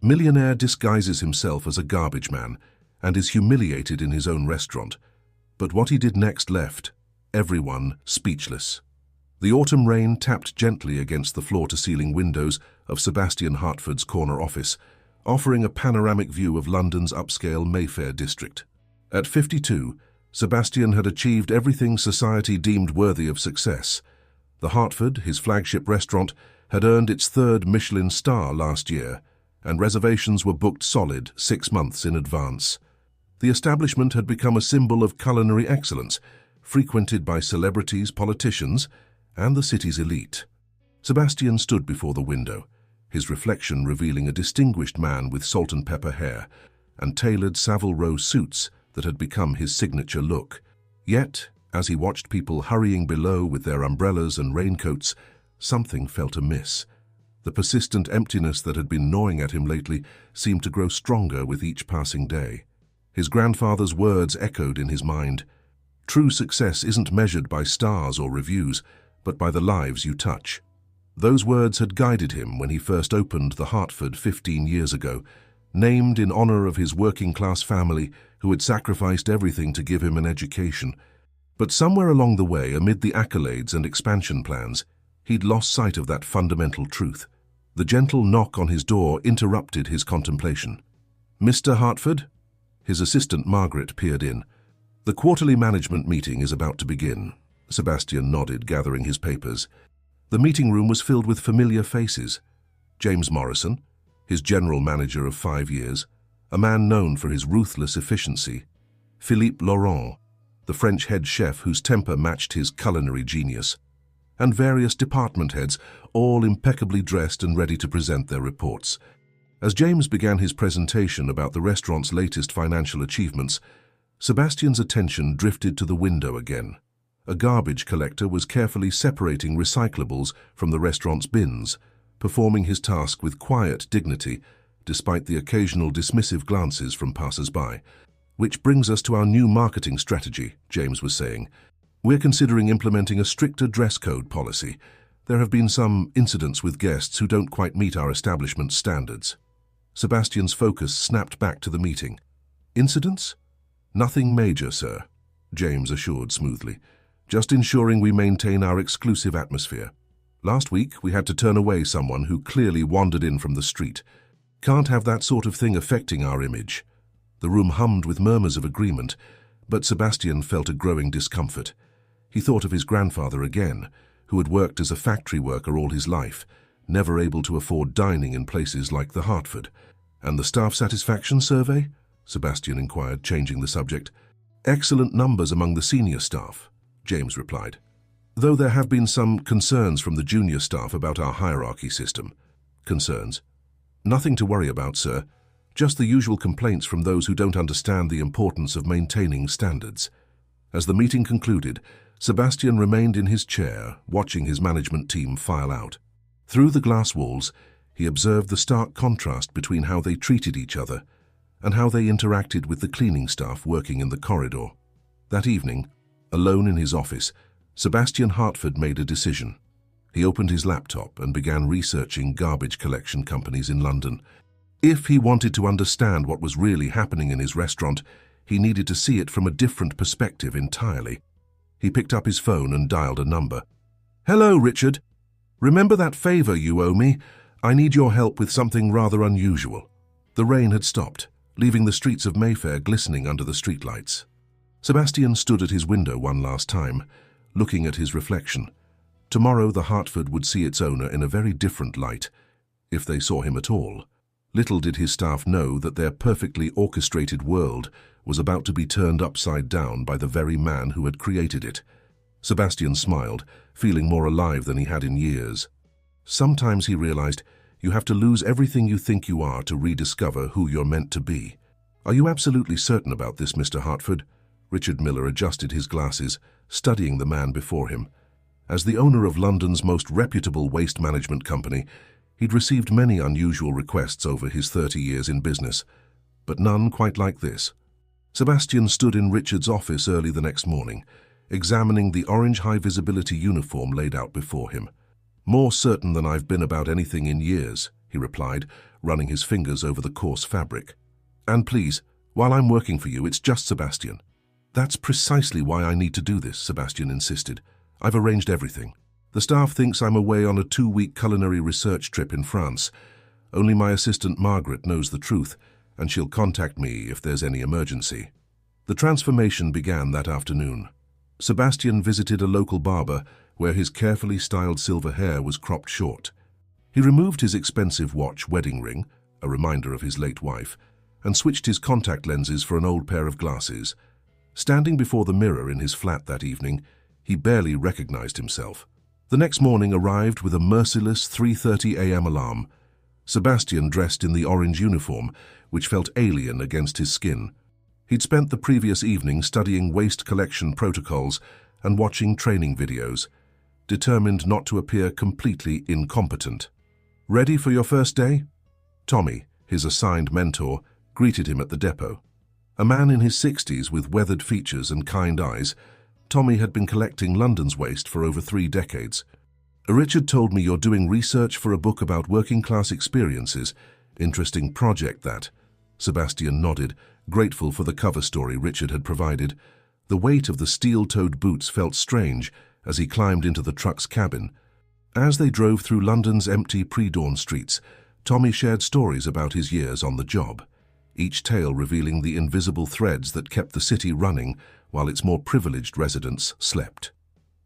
Millionaire disguises himself as a garbage man and is humiliated in his own restaurant. But what he did next left everyone speechless. The autumn rain tapped gently against the floor-to-ceiling windows of Sebastian Hartford's corner office, offering a panoramic view of London's upscale Mayfair district. At 52, Sebastian had achieved everything society deemed worthy of success. The Hartford, his flagship restaurant, had earned its third Michelin star last year, and reservations were booked solid 6 months in advance. The establishment had become a symbol of culinary excellence, frequented by celebrities, politicians, and the city's elite. Sebastian stood before the window, his reflection revealing a distinguished man with salt and pepper hair and tailored Savile Row suits that had become his signature look. Yet, as he watched people hurrying below with their umbrellas and raincoats, something felt amiss. The persistent emptiness that had been gnawing at him lately seemed to grow stronger with each passing day. His grandfather's words echoed in his mind. True success isn't measured by stars or reviews, but by the lives you touch. Those words had guided him when he first opened the Hartford 15 years ago, named in honor of his working-class family who had sacrificed everything to give him an education. But somewhere along the way, amid the accolades and expansion plans, he'd lost sight of that fundamental truth. The gentle knock on his door interrupted his contemplation. "Mr. Hartford?" His assistant Margaret peered in. "The quarterly management meeting is about to begin." Sebastian nodded, gathering his papers. The meeting room was filled with familiar faces. James Morrison, his general manager of 5 years, a man known for his ruthless efficiency. Philippe Laurent, the French head chef whose temper matched his culinary genius. And various department heads, all impeccably dressed and ready to present their reports. As James began his presentation about the restaurant's latest financial achievements, Sebastian's attention drifted to the window again. A garbage collector was carefully separating recyclables from the restaurant's bins, performing his task with quiet dignity, despite the occasional dismissive glances from passers-by. "Which brings us to our new marketing strategy," James was saying. "We're considering implementing a stricter dress code policy. There have been some incidents with guests who don't quite meet our establishment's standards." Sebastian's focus snapped back to the meeting. "Incidents? Nothing major, sir," James assured smoothly. "Just ensuring we maintain our exclusive atmosphere. Last week, we had to turn away someone who clearly wandered in from the street. Can't have that sort of thing affecting our image." The room hummed with murmurs of agreement, but Sebastian felt a growing discomfort. He thought of his grandfather again, who had worked as a factory worker all his life, never able to afford dining in places like the Hartford. "And the staff satisfaction survey?" Sebastian inquired, changing the subject. "Excellent numbers among the senior staff," James replied, "though there have been some concerns from the junior staff about our hierarchy system." "Concerns?" "Nothing to worry about, sir. Just the usual complaints from those who don't understand the importance of maintaining standards." As the meeting concluded, Sebastian remained in his chair, watching his management team file out. Through the glass walls, he observed the stark contrast between how they treated each other and how they interacted with the cleaning staff working in the corridor. That evening, alone in his office, Sebastian Hartford made a decision. He opened his laptop and began researching garbage collection companies in London. If he wanted to understand what was really happening in his restaurant, he needed to see it from a different perspective entirely. He picked up his phone and dialed a number. "Hello, Richard. Remember that favor you owe me? I need your help with something rather unusual." The rain had stopped, leaving the streets of Mayfair glistening under the streetlights. Sebastian stood at his window one last time, looking at his reflection. Tomorrow the Hartford would see its owner in a very different light, if they saw him at all. Little did his staff know that their perfectly orchestrated world was about to be turned upside down by the very man who had created it. Sebastian smiled, feeling more alive than he had in years. Sometimes, he realized, you have to lose everything you think you are to rediscover who you're meant to be. "Are you absolutely certain about this, Mr. Hartford?" Richard Miller adjusted his glasses, studying the man before him. As the owner of London's most reputable waste management company, he'd received many unusual requests over his 30 years in business, but none quite like this. Sebastian stood in Richard's office early the next morning, examining the orange high-visibility uniform laid out before him. "More certain than I've been about anything in years," he replied, running his fingers over the coarse fabric. "And please, while I'm working for you, it's just Sebastian." "That's precisely why I need to do this," Sebastian insisted. "I've arranged everything. The staff thinks I'm away on a 2-week culinary research trip in France. Only my assistant Margaret knows the truth, and she'll contact me if there's any emergency." The transformation began that afternoon. Sebastian visited a local barber where his carefully styled silver hair was cropped short. He removed his expensive watch wedding ring, a reminder of his late wife, and switched his contact lenses for an old pair of glasses. Standing before the mirror in his flat that evening, he barely recognized himself. The next morning arrived with a merciless 3:30 a.m. alarm. Sebastian dressed in the orange uniform, which felt alien against his skin. He'd spent the previous evening studying waste collection protocols and watching training videos, determined not to appear completely incompetent. "Ready for your first day?" Tommy, his assigned mentor, greeted him at the depot. A man in his 60s with weathered features and kind eyes, Tommy had been collecting London's waste for over 3 decades. "Richard told me you're doing research for a book about working-class experiences. Interesting project, that." Sebastian nodded, grateful for the cover story Richard had provided. The weight of the steel-toed boots felt strange as he climbed into the truck's cabin. As they drove through London's empty pre-dawn streets, Tommy shared stories about his years on the job, each tale revealing the invisible threads that kept the city running while its more privileged residents slept.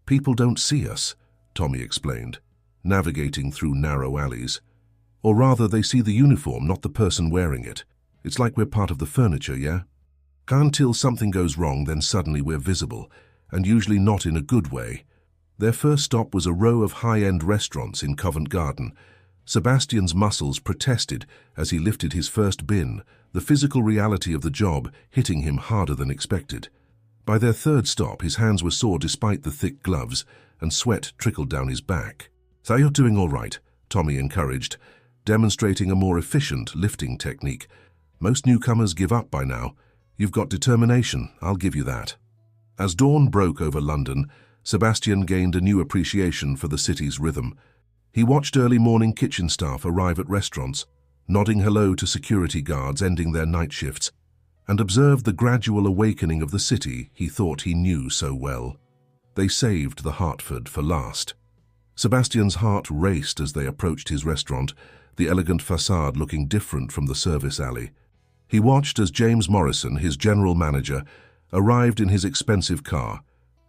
"People don't see us," Tommy explained, navigating through narrow alleys. "Or rather, they see the uniform, not the person wearing it. It's like we're part of the furniture, yeah? Until something goes wrong, then suddenly we're visible, and usually not in a good way." Their first stop was a row of high-end restaurants in Covent Garden. Sebastian's muscles protested as he lifted his first bin, the physical reality of the job hitting him harder than expected. By their third stop, his hands were sore despite the thick gloves, and sweat trickled down his back. "So you're doing all right," Tommy encouraged, demonstrating a more efficient lifting technique. "Most newcomers give up by now. You've got determination, I'll give you that." As dawn broke over London, Sebastian gained a new appreciation for the city's rhythm. He watched early morning kitchen staff arrive at restaurants, nodding hello to security guards ending their night shifts, and observed the gradual awakening of the city he thought he knew so well. They saved the Hertford for last. Sebastian's heart raced as they approached his restaurant, the elegant facade looking different from the service alley. He watched as James Morrison, his general manager, arrived in his expensive car,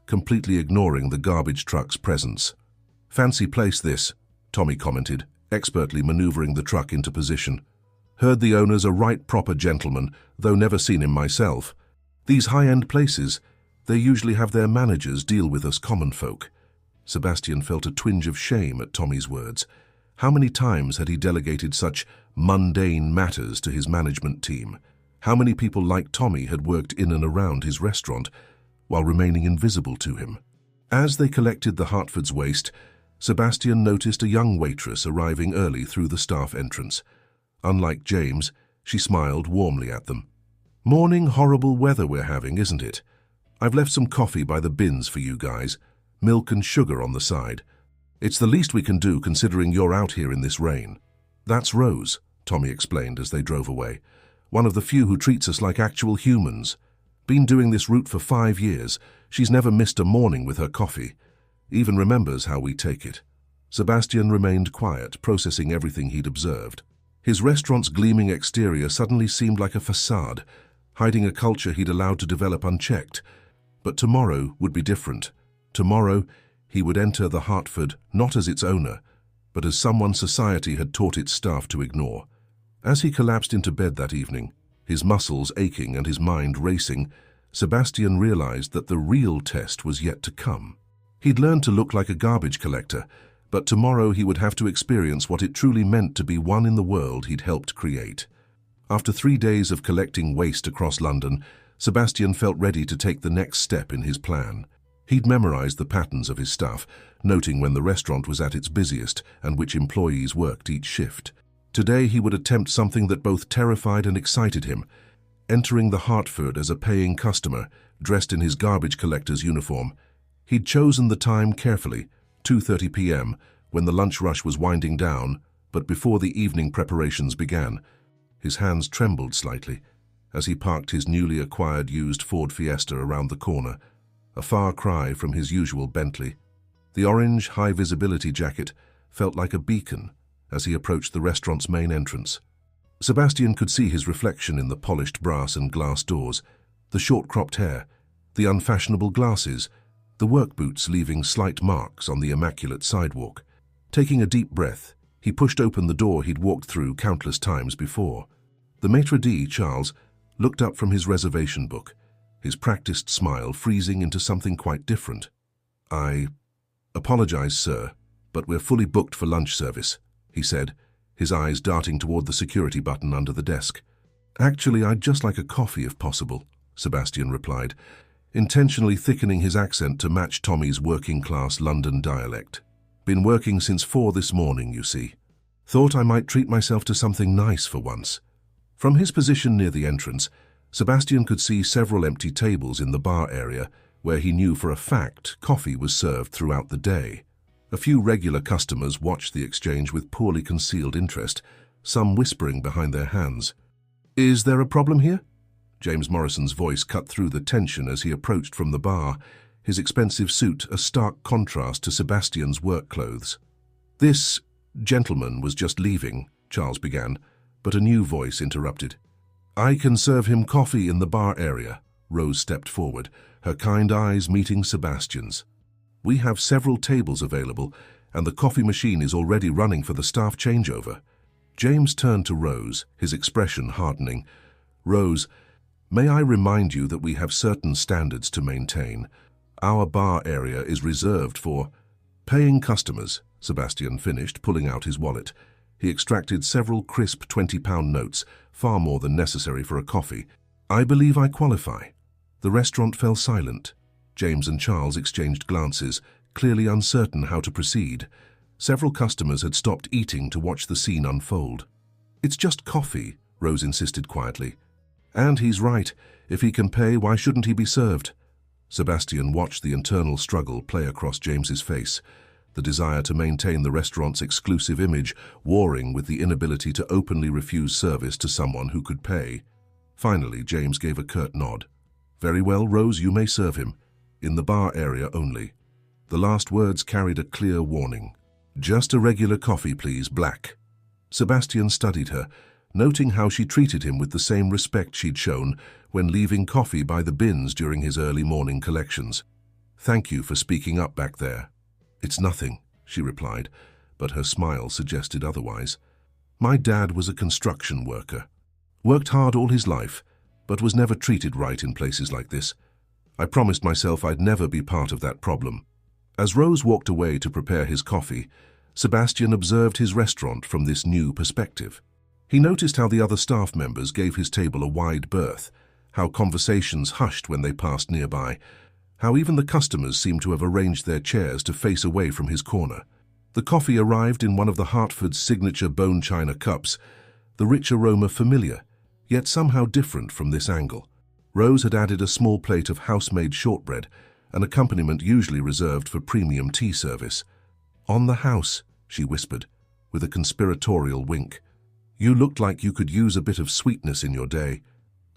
completely ignoring the garbage truck's presence. "Fancy place, this," Tommy commented, expertly maneuvering the truck into position. "Heard the owner's a right proper gentleman, though never seen him myself. These high-end places, they usually have their managers deal with us common folk." Sebastian felt a twinge of shame at Tommy's words. How many times had he delegated such mundane matters to his management team? How many people like Tommy had worked in and around his restaurant while remaining invisible to him? As they collected the Hertford's waste, Sebastian noticed a young waitress arriving early through the staff entrance. Unlike James, she smiled warmly at them. "Morning horrible weather we're having, isn't it? I've left some coffee by the bins for you guys, milk and sugar on the side. It's the least we can do considering you're out here in this rain." "That's Rose," Tommy explained as they drove away. "One of the few who treats us like actual humans. Been doing this route for 5 years. She's never missed a morning with her coffee. Even remembers how we take it." Sebastian remained quiet, processing everything he'd observed. His restaurant's gleaming exterior suddenly seemed like a facade, hiding a culture he'd allowed to develop unchecked. But tomorrow would be different. Tomorrow, he would enter the Hertford not as its owner, but as someone society had taught its staff to ignore. As he collapsed into bed that evening, his muscles aching and his mind racing, Sebastian realized that the real test was yet to come. He'd learned to look like a garbage collector, but tomorrow he would have to experience what it truly meant to be one in the world he'd helped create. After 3 days of collecting waste across London, Sebastian felt ready to take the next step in his plan. He'd memorized the patterns of his staff, noting when the restaurant was at its busiest and which employees worked each shift. Today he would attempt something that both terrified and excited him, entering the Hertford as a paying customer, dressed in his garbage collector's uniform. He'd chosen the time carefully, 2:30 p.m., when the lunch rush was winding down, but before the evening preparations began, his hands trembled slightly as he parked his newly acquired used Ford Fiesta around the corner, a far cry from his usual Bentley. The orange, high-visibility jacket felt like a beacon as he approached the restaurant's main entrance. Sebastian could see his reflection in the polished brass and glass doors, the short-cropped hair, the unfashionable glasses, the work boots leaving slight marks on the immaculate sidewalk. Taking a deep breath, he pushed open the door he'd walked through countless times before. The maitre d', Charles, looked up from his reservation book, his practiced smile freezing into something quite different. "I apologize, sir, but we're fully booked for lunch service," he said, his eyes darting toward the security button under the desk. "Actually, I'd just like a coffee if possible," Sebastian replied, intentionally thickening his accent to match Tommy's working-class London dialect. "Been working since 4 this morning, you see. Thought I might treat myself to something nice for once." From his position near the entrance, Sebastian could see several empty tables in the bar area where he knew for a fact coffee was served throughout the day. A few regular customers watched the exchange with poorly concealed interest, some whispering behind their hands. "Is there a problem here?" James Morrison's voice cut through the tension as he approached from the bar, his expensive suit a stark contrast to Sebastian's work clothes. "This gentleman was just leaving," Charles began, but a new voice interrupted. "I can serve him coffee in the bar area." Rose stepped forward, her kind eyes meeting Sebastian's. "We have several tables available, and the coffee machine is already running for the staff changeover." James turned to Rose, his expression hardening. "Rose, may I remind you that we have certain standards to maintain. Our bar area is reserved for paying customers," Sebastian finished, pulling out his wallet. He extracted several crisp 20-pound notes, far more than necessary for a coffee. "I believe I qualify." The restaurant fell silent. James and Charles exchanged glances, clearly uncertain how to proceed. Several customers had stopped eating to watch the scene unfold. "It's just coffee," Rose insisted quietly. "And he's right. If he can pay, why shouldn't he be served?" Sebastian watched the internal struggle play across James's face, the desire to maintain the restaurant's exclusive image warring with the inability to openly refuse service to someone who could pay. Finally, James gave a curt nod. "Very well, Rose, you may serve him. In the bar area only." The last words carried a clear warning. "Just a regular coffee, please, black." Sebastian studied her, noting how she treated him with the same respect she'd shown when leaving coffee by the bins during his early morning collections. "Thank you for speaking up back there." "It's nothing," she replied, but her smile suggested otherwise. "My dad was a construction worker. Worked hard all his life, but was never treated right in places like this. I promised myself I'd never be part of that problem." As Rose walked away to prepare his coffee, Sebastian observed his restaurant from this new perspective. He noticed how the other staff members gave his table a wide berth, how conversations hushed when they passed nearby, how even the customers seemed to have arranged their chairs to face away from his corner. The coffee arrived in one of the Hartford's signature bone china cups, the rich aroma familiar, yet somehow different from this angle. Rose had added a small plate of house-made shortbread, an accompaniment usually reserved for premium tea service. "On the house," she whispered, with a conspiratorial wink. "You looked like you could use a bit of sweetness in your day."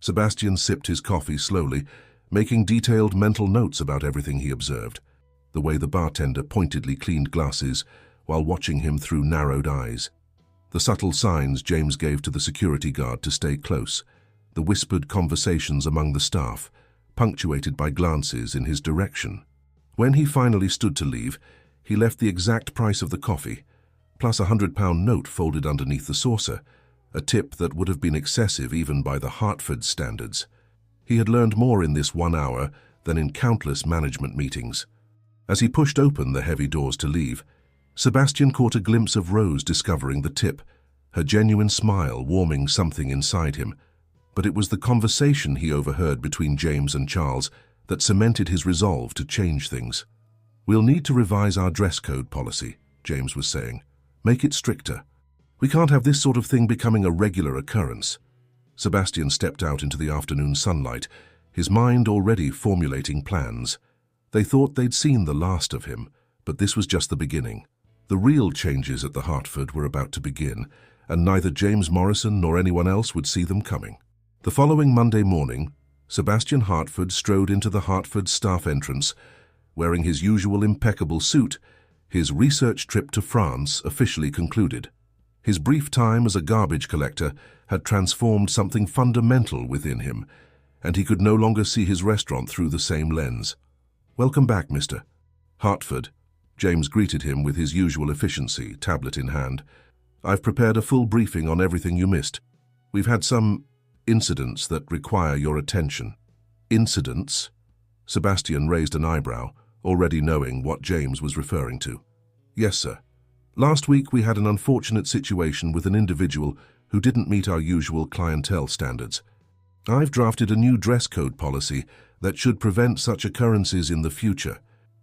Sebastian sipped his coffee slowly, making detailed mental notes about everything he observed. The way the bartender pointedly cleaned glasses while watching him through narrowed eyes. The subtle signs James gave to the security guard to stay close. The whispered conversations among the staff, punctuated by glances in his direction. When he finally stood to leave, he left the exact price of the coffee, plus a £100 note folded underneath the saucer, a tip that would have been excessive even by the Hartford standards. He had learned more in this 1 hour than in countless management meetings. As he pushed open the heavy doors to leave, Sebastian caught a glimpse of Rose discovering the tip, her genuine smile warming something inside him. But it was the conversation he overheard between James and Charles that cemented his resolve to change things. "We'll need to revise our dress code policy," James was saying. "Make it stricter. We can't have this sort of thing becoming a regular occurrence." Sebastian stepped out into the afternoon sunlight, his mind already formulating plans. They thought they'd seen the last of him, but this was just the beginning. The real changes at the Hartford were about to begin, and neither James Morrison nor anyone else would see them coming. The following Monday morning, Sebastian Hartford strode into the Hartford staff entrance, wearing his usual impeccable suit, his research trip to France officially concluded. His brief time as a garbage collector had transformed something fundamental within him, and he could no longer see his restaurant through the same lens. "Welcome back, Mr. Hartford," James greeted him with his usual efficiency, tablet in hand. "I've prepared a full briefing on everything you missed. We've had some incidents that require your attention." "Incidents?" Sebastian raised an eyebrow, already knowing what James was referring to. "Yes, sir. Last week we had an unfortunate situation with an individual who didn't meet our usual clientele standards. I've drafted a new dress code policy that should prevent such occurrences in the future."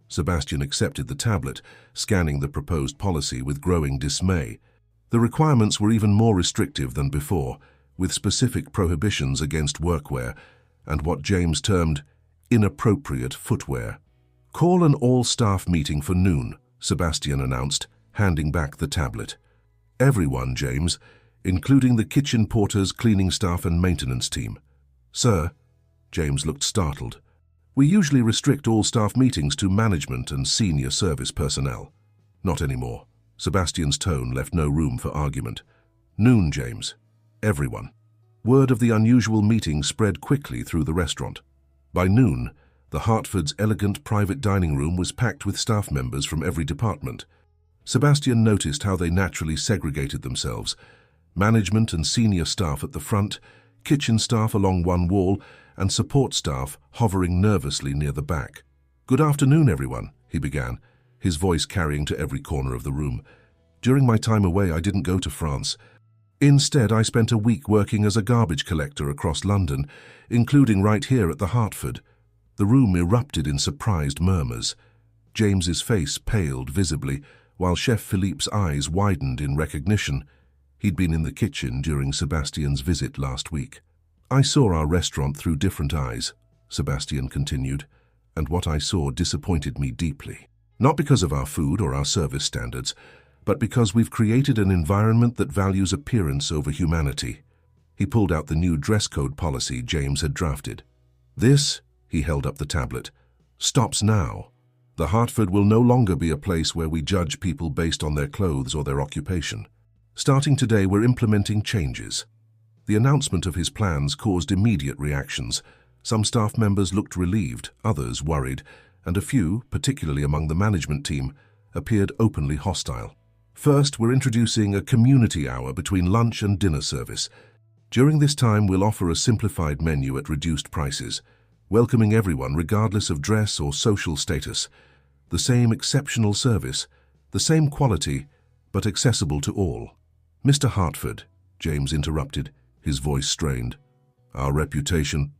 Sebastian accepted the tablet, scanning the proposed policy with growing dismay. The requirements were even more restrictive than before, with specific prohibitions against workwear and what James termed inappropriate footwear. "Call an all-staff meeting for noon," Sebastian announced, handing back the tablet. "Everyone, James, including the kitchen porters, cleaning staff and maintenance team." "Sir," James looked startled. "We usually restrict all staff meetings to management and senior service personnel." "Not anymore." Sebastian's tone left no room for argument. "Noon, James. Everyone." Word of the unusual meeting spread quickly through the restaurant. By noon, the Hartford's elegant private dining room was packed with staff members from every department. Sebastian noticed how they naturally segregated themselves. Management and senior staff at the front, kitchen staff along one wall, and support staff hovering nervously near the back. "Good afternoon, everyone," he began, his voice carrying to every corner of the room. "During my time away, I didn't go to France. Instead, I spent a week working as a garbage collector across London, including right here at the Hartford." The room erupted in surprised murmurs. James's face paled visibly, while Chef Philippe's eyes widened in recognition. He'd been in the kitchen during Sebastian's visit last week. "I saw our restaurant through different eyes," Sebastian continued, "and what I saw disappointed me deeply. Not because of our food or our service standards, but because we've created an environment that values appearance over humanity." He pulled out the new dress code policy James had drafted. "This," he held up the tablet, "stops now. The Hartford will no longer be a place where we judge people based on their clothes or their occupation. Starting today, we're implementing changes." The announcement of his plans caused immediate reactions. Some staff members looked relieved, others worried, and a few, particularly among the management team, appeared openly hostile. "First, we're introducing a community hour between lunch and dinner service. During this time, we'll offer a simplified menu at reduced prices, welcoming everyone regardless of dress or social status. The same exceptional service, the same quality, but accessible to all." "Mr. Hartford," James interrupted, his voice strained. "Our reputation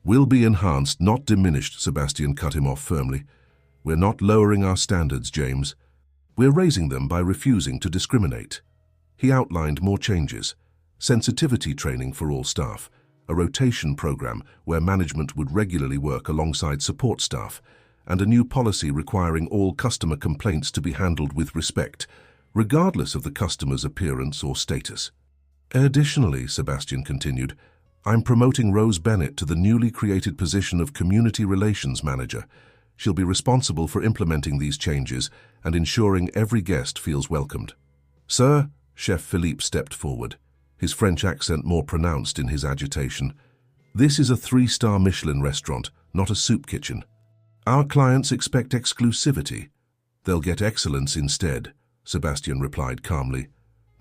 will be enhanced, not diminished," Sebastian cut him off firmly. "We're not lowering our standards, James. We're raising them by refusing to discriminate." He outlined more changes: sensitivity training for all staff, a rotation program where management would regularly work alongside support staff, and a new policy requiring all customer complaints to be handled with respect, regardless of the customer's appearance or status. "Additionally," Sebastian continued, "I'm promoting Rose Bennett to the newly created position of Community Relations Manager. She'll be responsible for implementing these changes and ensuring every guest feels welcomed." "Sir," Chef Philippe stepped forward, his French accent more pronounced in his agitation, "this is a 3-star Michelin restaurant, not a soup kitchen. Our clients expect exclusivity. They'll get excellence instead," Sebastian replied calmly.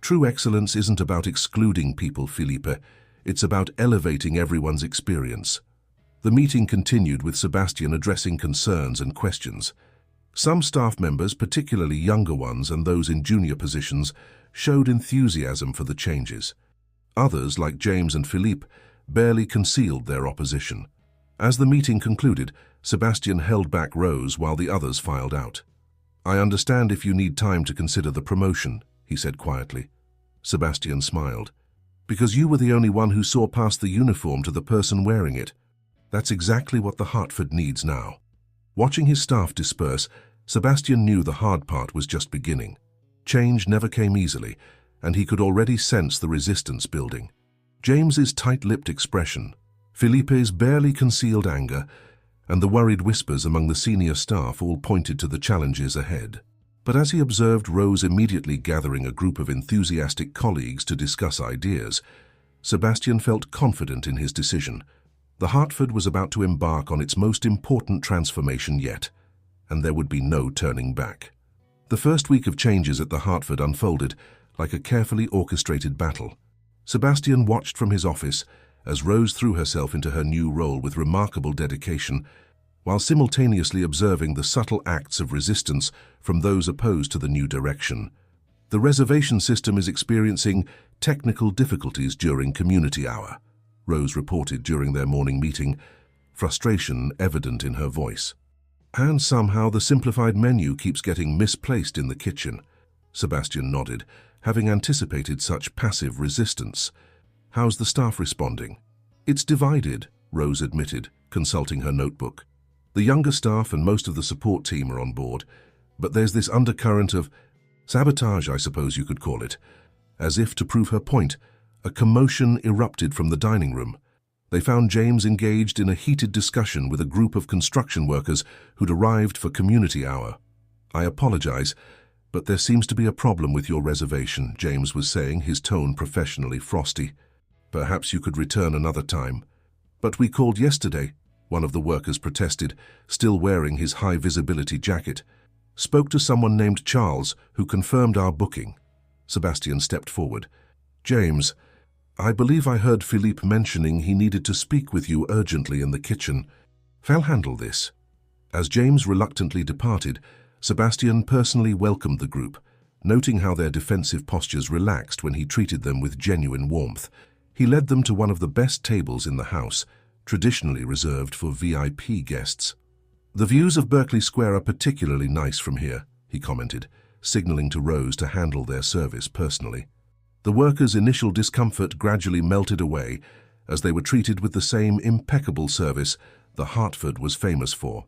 "True excellence isn't about excluding people, Philippe. It's about elevating everyone's experience." The meeting continued with Sebastian addressing concerns and questions. Some staff members, particularly younger ones and those in junior positions, showed enthusiasm for the changes. Others, like James and Philippe, barely concealed their opposition. As the meeting concluded, Sebastian held back Rose while the others filed out. "I understand if you need time to consider the promotion," he said quietly. Sebastian smiled. "Because you were the only one who saw past the uniform to the person wearing it. That's exactly what the Hartford needs now." Watching his staff disperse, Sebastian knew the hard part was just beginning. Change never came easily, and he could already sense the resistance building. James's tight-lipped expression, Felipe's barely concealed anger, and the worried whispers among the senior staff all pointed to the challenges ahead. But as he observed Rose immediately gathering a group of enthusiastic colleagues to discuss ideas, Sebastian felt confident in his decision. The Hartford was about to embark on its most important transformation yet, and there would be no turning back. The first week of changes at the Hartford unfolded like a carefully orchestrated battle. Sebastian watched from his office as Rose threw herself into her new role with remarkable dedication, while simultaneously observing the subtle acts of resistance from those opposed to the new direction. The reservation system is experiencing technical difficulties during community hour, Rose reported during their morning meeting, frustration evident in her voice. And somehow the simplified menu keeps getting misplaced in the kitchen. Sebastian nodded, having anticipated such passive resistance. How's the staff responding? It's divided, Rose admitted, consulting her notebook. The younger staff and most of the support team are on board, but there's this undercurrent of sabotage, I suppose you could call it. As if to prove her point, a commotion erupted from the dining room. They found James engaged in a heated discussion with a group of construction workers who'd arrived for community hour. I apologize, but there seems to be a problem with your reservation, James was saying, his tone professionally frosty. Perhaps you could return another time. But we called yesterday, one of the workers protested, still wearing his high-visibility jacket. Spoke to someone named Charles, who confirmed our booking. Sebastian stepped forward. James, I believe I heard Philippe mentioning he needed to speak with you urgently in the kitchen. I'll handle this. As James reluctantly departed, Sebastian personally welcomed the group, noting how their defensive postures relaxed when he treated them with genuine warmth. He led them to one of the best tables in the house, traditionally reserved for VIP guests. The views of Berkeley Square are particularly nice from here, he commented, signaling to Rose to handle their service personally. The workers' initial discomfort gradually melted away as they were treated with the same impeccable service the Hartford was famous for.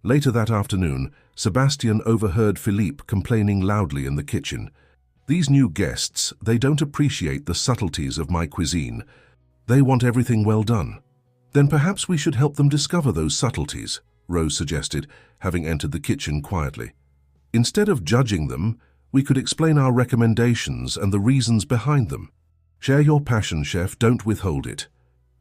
Later that afternoon, Sebastian overheard Philippe complaining loudly in the kitchen. These new guests, they don't appreciate the subtleties of my cuisine. They want everything well done. Then perhaps we should help them discover those subtleties, Rose suggested, having entered the kitchen quietly. Instead of judging them, we could explain our recommendations and the reasons behind them. Share your passion, chef, don't withhold it.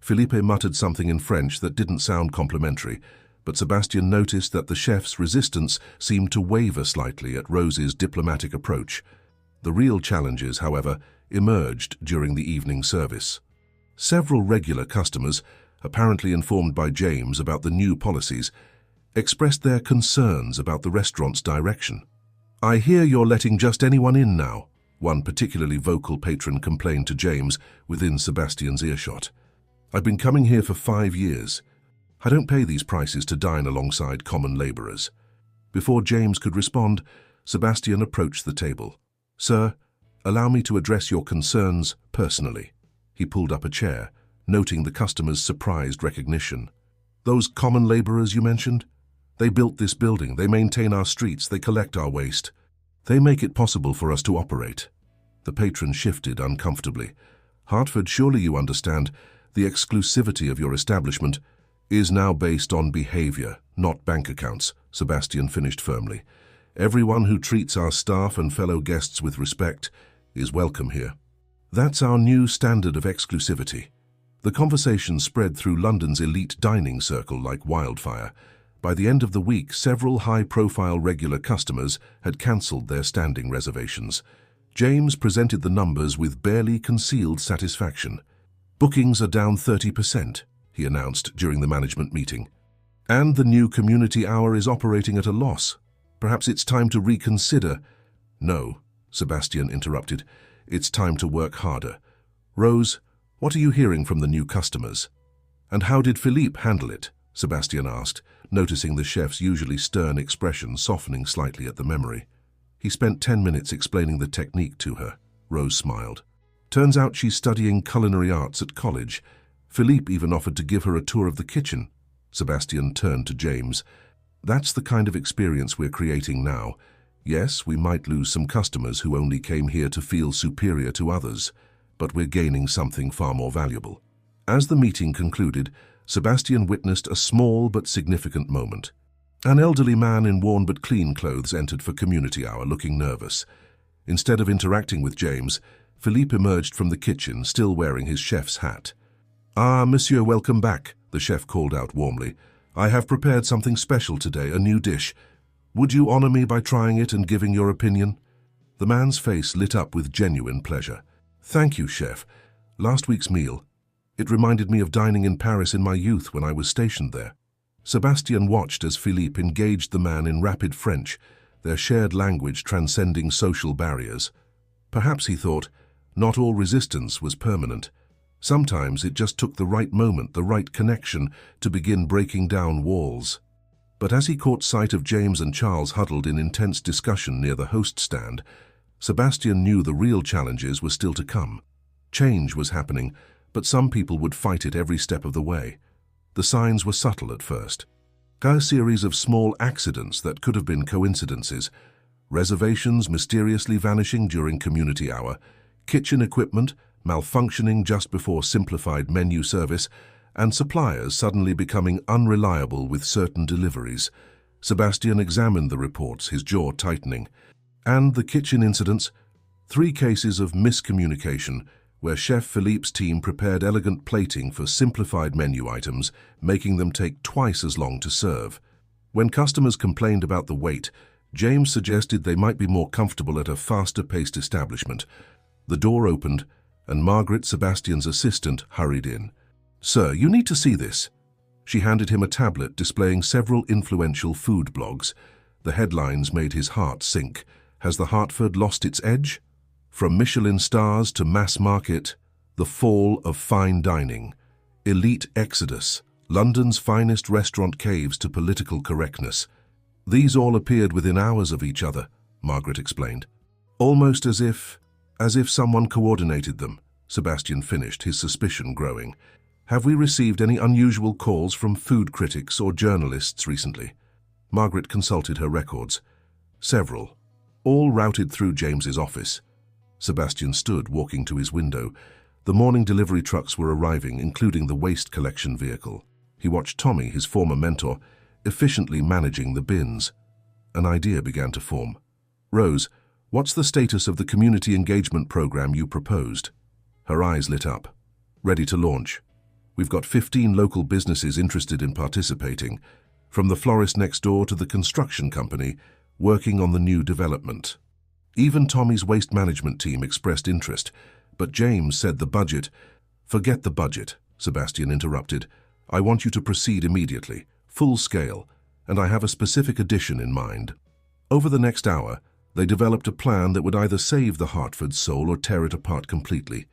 Philippe muttered something in French that didn't sound complimentary, but Sebastian noticed that the chef's resistance seemed to waver slightly at Rose's diplomatic approach. The real challenges, however, emerged during the evening service. Several regular customers, apparently informed by James about the new policies, expressed their concerns about the restaurant's direction. I hear you're letting just anyone in now, one particularly vocal patron complained to James within Sebastian's earshot. I've been coming here for 5 years. I don't pay these prices to dine alongside common laborers. Before James could respond, Sebastian approached the table. Sir, allow me to address your concerns personally. He pulled up a chair, noting the customer's surprised recognition. Those common laborers you mentioned? They built this building, they maintain our streets, they collect our waste. They make it possible for us to operate. The patron shifted uncomfortably. Hartford, surely you understand, the exclusivity of your establishment is now based on behavior, not bank accounts, Sebastian finished firmly. Everyone who treats our staff and fellow guests with respect is welcome here. That's our new standard of exclusivity. The conversation spread through London's elite dining circle like wildfire. By the end of the week, several high-profile regular customers had cancelled their standing reservations. James presented the numbers with barely concealed satisfaction. Bookings are down 30%, he announced during the management meeting. And the new community hour is operating at a loss. Perhaps it's time to reconsider. No, Sebastian interrupted. It's time to work harder. Rose, what are you hearing from the new customers? And how did Philippe handle it? Sebastian asked, noticing the chef's usually stern expression softening slightly at the memory. He spent 10 minutes explaining the technique to her. Rose smiled. Turns out she's studying culinary arts at college. Philippe even offered to give her a tour of the kitchen. Sebastian turned to James. That's the kind of experience we're creating now. Yes, we might lose some customers who only came here to feel superior to others, but we're gaining something far more valuable. As the meeting concluded, Sebastian witnessed a small but significant moment. An elderly man in worn but clean clothes entered for community hour looking nervous. Instead of interacting with James, Philippe emerged from the kitchen, still wearing his chef's hat. "Ah, monsieur, welcome back," the chef called out warmly. "I have prepared something special today, a new dish. Would you honor me by trying it and giving your opinion?" The man's face lit up with genuine pleasure. "Thank you, chef. Last week's meal. It reminded me of dining in Paris in my youth when I was stationed there." Sebastian watched as Philippe engaged the man in rapid French, their shared language transcending social barriers. Perhaps, he thought, not all resistance was permanent. Sometimes it just took the right moment, the right connection, to begin breaking down walls. But as he caught sight of James and Charles huddled in intense discussion near the host stand, Sebastian knew the real challenges were still to come. Change was happening, but some people would fight it every step of the way. The signs were subtle at first. A series of small accidents that could have been coincidences, reservations mysteriously vanishing during community hour, kitchen equipment malfunctioning just before simplified menu service, and suppliers suddenly becoming unreliable with certain deliveries. Sebastian examined the reports, his jaw tightening. And the kitchen incidents, 3 cases of miscommunication, where Chef Philippe's team prepared elegant plating for simplified menu items, making them take twice as long to serve. When customers complained about the wait, James suggested they might be more comfortable at a faster-paced establishment. The door opened, and Margaret, Sebastian's assistant, hurried in. "Sir, you need to see this." She handed him a tablet displaying several influential food blogs. The headlines made his heart sink. Has the Hartford lost its edge? From Michelin stars to mass market, the fall of fine dining. Elite exodus, London's finest restaurant caves to political correctness. These all appeared within hours of each other, Margaret explained. Almost as if someone coordinated them, Sebastian finished, his suspicion growing. Have we received any unusual calls from food critics or journalists recently? Margaret consulted her records. Several, all routed through James's office. Sebastian stood, walking to his window. The morning delivery trucks were arriving, including the waste collection vehicle. He watched Tommy, his former mentor, efficiently managing the bins. An idea began to form. "Rose, what's the status of the community engagement program you proposed?" Her eyes lit up. "Ready to launch. We've got 15 local businesses interested in participating, from the florist next door to the construction company, working on the new development." Even Tommy's waste management team expressed interest, but James said the budget— "Forget the budget," Sebastian interrupted. "I want you to proceed immediately, full scale, and I have a specific addition in mind." Over the next hour, they developed a plan that would either save the Hartford's soul or tear it apart completely.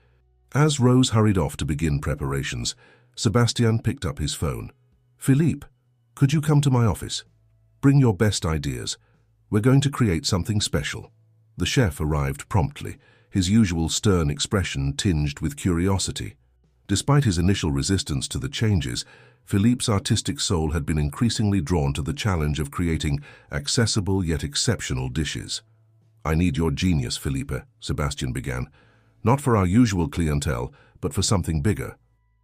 As Rose hurried off to begin preparations, Sebastian picked up his phone. "Philippe, could you come to my office? Bring your best ideas. We're going to create something special." The chef arrived promptly, his usual stern expression tinged with curiosity. Despite his initial resistance to the changes, Philippe's artistic soul had been increasingly drawn to the challenge of creating accessible yet exceptional dishes. "I need your genius, Philippe," Sebastian began. "Not for our usual clientele, but for something bigger.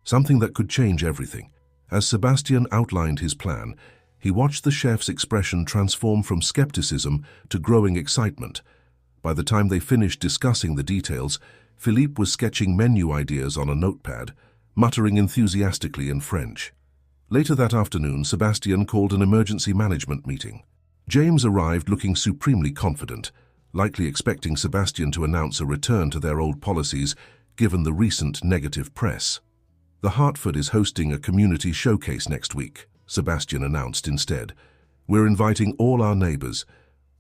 Something that could change everything." As Sebastian outlined his plan, he watched the chef's expression transform from skepticism to growing excitement. By the time they finished discussing the details, Philippe was sketching menu ideas on a notepad, muttering enthusiastically in French. Later that afternoon, Sebastian called an emergency management meeting. James arrived looking supremely confident, likely expecting Sebastian to announce a return to their old policies, given the recent negative press. "The Hartford is hosting a community showcase next week," Sebastian announced instead. "We're inviting all our neighbors,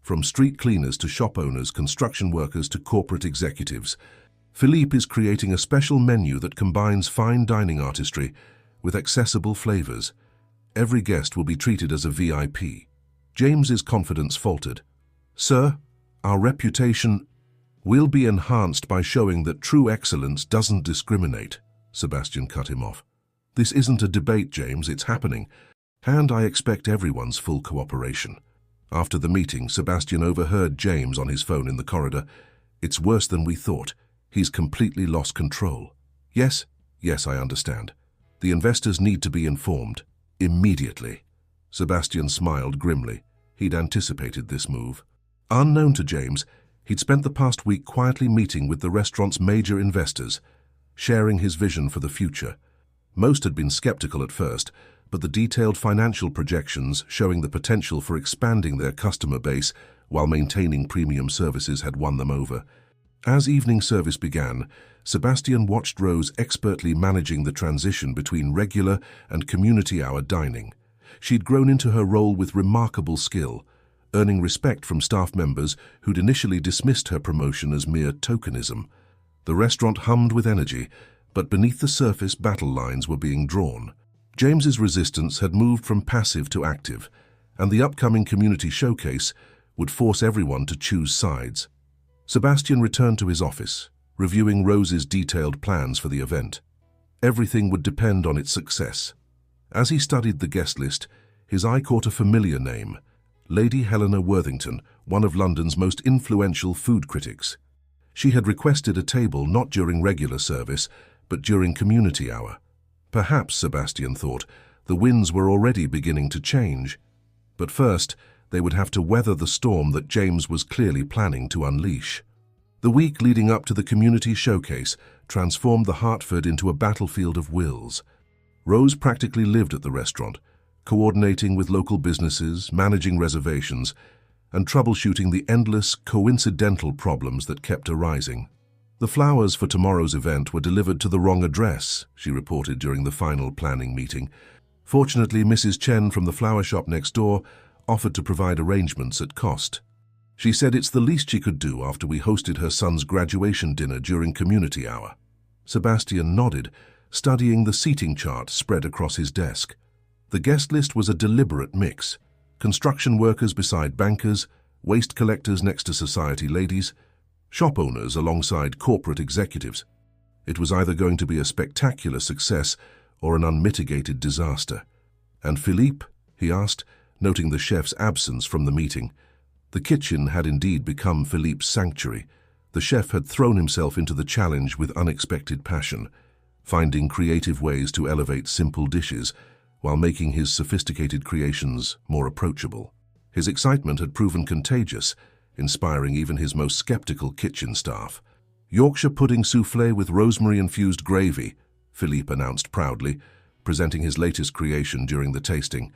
from street cleaners to shop owners, construction workers to corporate executives. Philippe is creating a special menu that combines fine dining artistry with accessible flavors. Every guest will be treated as a VIP." James's confidence faltered. "Sir, our reputation will be enhanced by showing that true excellence doesn't discriminate," Sebastian cut him off. "This isn't a debate, James, it's happening, and I expect everyone's full cooperation." After the meeting, Sebastian overheard James on his phone in the corridor. "It's worse than we thought. He's completely lost control." "Yes, yes, I understand. The investors need to be informed. Immediately." Sebastian smiled grimly. He'd anticipated this move. Unknown to James, he'd spent the past week quietly meeting with the restaurant's major investors, sharing his vision for the future. Most had been skeptical at first, but the detailed financial projections showing the potential for expanding their customer base while maintaining premium services had won them over. As evening service began, Sebastian watched Rose expertly managing the transition between regular and community hour dining. She'd grown into her role with remarkable skill, earning respect from staff members who'd initially dismissed her promotion as mere tokenism. The restaurant hummed with energy, but beneath the surface battle lines were being drawn. James's resistance had moved from passive to active, and the upcoming community showcase would force everyone to choose sides. Sebastian returned to his office, reviewing Rose's detailed plans for the event. Everything would depend on its success. As he studied the guest list, his eye caught a familiar name, Lady Helena Worthington, one of London's most influential food critics. She had requested a table not during regular service, but during community hour. Perhaps, Sebastian thought, the winds were already beginning to change. But first, they would have to weather the storm that James was clearly planning to unleash. The week leading up to the community showcase transformed the Hartford into a battlefield of wills. Rose practically lived at the restaurant, coordinating with local businesses, managing reservations, and troubleshooting the endless, coincidental problems that kept arising. "The flowers for tomorrow's event were delivered to the wrong address," she reported during the final planning meeting. "Fortunately, Mrs. Chen from the flower shop next door offered to provide arrangements at cost. She said it's the least she could do after we hosted her son's graduation dinner during community hour." Sebastian nodded, studying the seating chart spread across his desk. The guest list was a deliberate mix: construction workers beside bankers, waste collectors next to society ladies, shop owners alongside corporate executives. It was either going to be a spectacular success or an unmitigated disaster. "And Philippe?" he asked, noting the chef's absence from the meeting. The kitchen had indeed become Philippe's sanctuary. The chef had thrown himself into the challenge with unexpected passion, finding creative ways to elevate simple dishes while making his sophisticated creations more approachable. His excitement had proven contagious, inspiring even his most skeptical kitchen staff. "Yorkshire pudding soufflé with rosemary-infused gravy," Philippe announced proudly, presenting his latest creation during the tasting.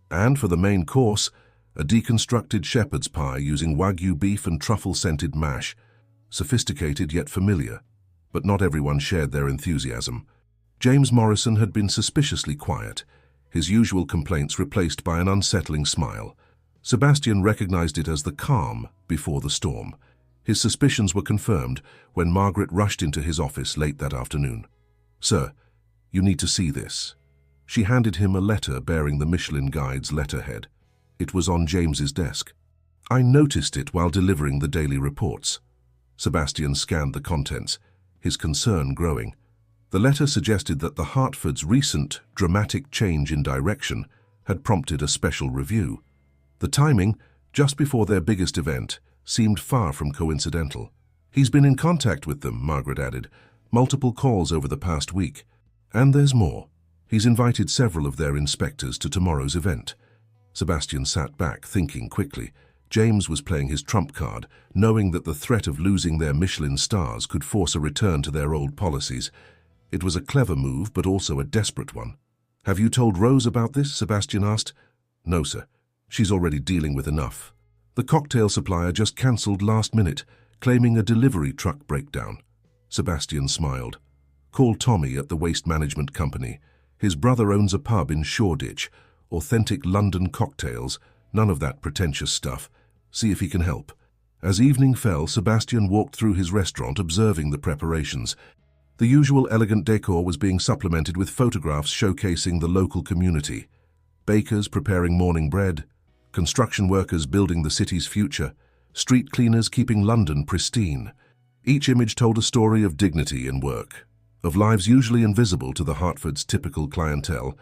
And for the main course, a deconstructed shepherd's pie using Wagyu beef and truffle-scented mash. Sophisticated yet familiar, but not everyone shared their enthusiasm. James Morrison had been suspiciously quiet, his usual complaints replaced by an unsettling smile. Sebastian recognized it as the calm before the storm. His suspicions were confirmed when Margaret rushed into his office late that afternoon. "Sir, you need to see this." She handed him a letter bearing the Michelin Guide's letterhead. It was on James's desk. "I noticed it while delivering the daily reports." Sebastian scanned the contents, his concern growing. The letter suggested that the Hartford's recent dramatic change in direction had prompted a special review. The timing, just before their biggest event, seemed far from coincidental. "He's been in contact with them," Margaret added, "multiple calls over the past week. And there's more. He's invited several of their inspectors to tomorrow's event." Sebastian sat back, thinking quickly. James was playing his trump card, knowing that the threat of losing their Michelin stars could force a return to their old policies. It was a clever move, but also a desperate one. "Have you told Rose about this?" Sebastian asked. "No, sir. She's already dealing with enough. The cocktail supplier just cancelled last minute, claiming a delivery truck breakdown." Sebastian smiled. "Call Tommy at the waste management company. His brother owns a pub in Shoreditch. Authentic London cocktails, none of that pretentious stuff. See if he can help." As evening fell, Sebastian walked through his restaurant, observing the preparations. The usual elegant decor was being supplemented with photographs showcasing the local community. Bakers preparing morning bread, construction workers building the city's future, street cleaners keeping London pristine. Each image told a story of dignity in work, of lives usually invisible to the Hartford's typical clientele.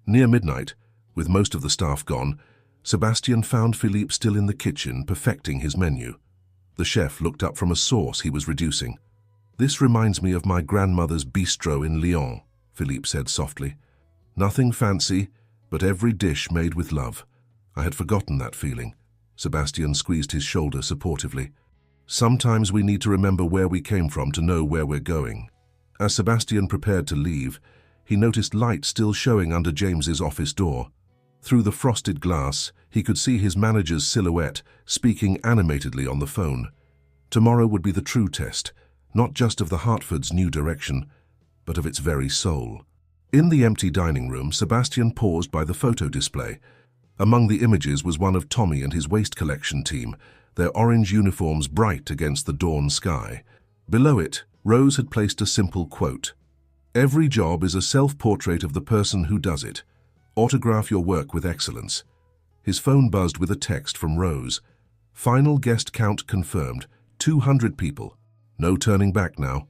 Near midnight, with most of the staff gone, Sebastian found Philippe still in the kitchen, perfecting his menu. The chef looked up from a sauce he was reducing. "This reminds me of my grandmother's bistro in Lyon," Philippe said softly. "Nothing fancy, but every dish made with love." I had forgotten that feeling. Sebastian squeezed his shoulder supportively. "Sometimes we need to remember where we came from to know where we're going." As Sebastian prepared to leave, he noticed light still showing under James's office door. Through the frosted glass, he could see his manager's silhouette, speaking animatedly on the phone. Tomorrow would be the true test, not just of the Hartford's new direction, but of its very soul. In the empty dining room, Sebastian paused by the photo display. Among the images was one of Tommy and his waste collection team, their orange uniforms bright against the dawn sky. Below it, Rose had placed a simple quote: "Every job is a self-portrait of the person who does it. Autograph your work with excellence." His phone buzzed with a text from Rose. "Final guest count confirmed, 200 people. No turning back now."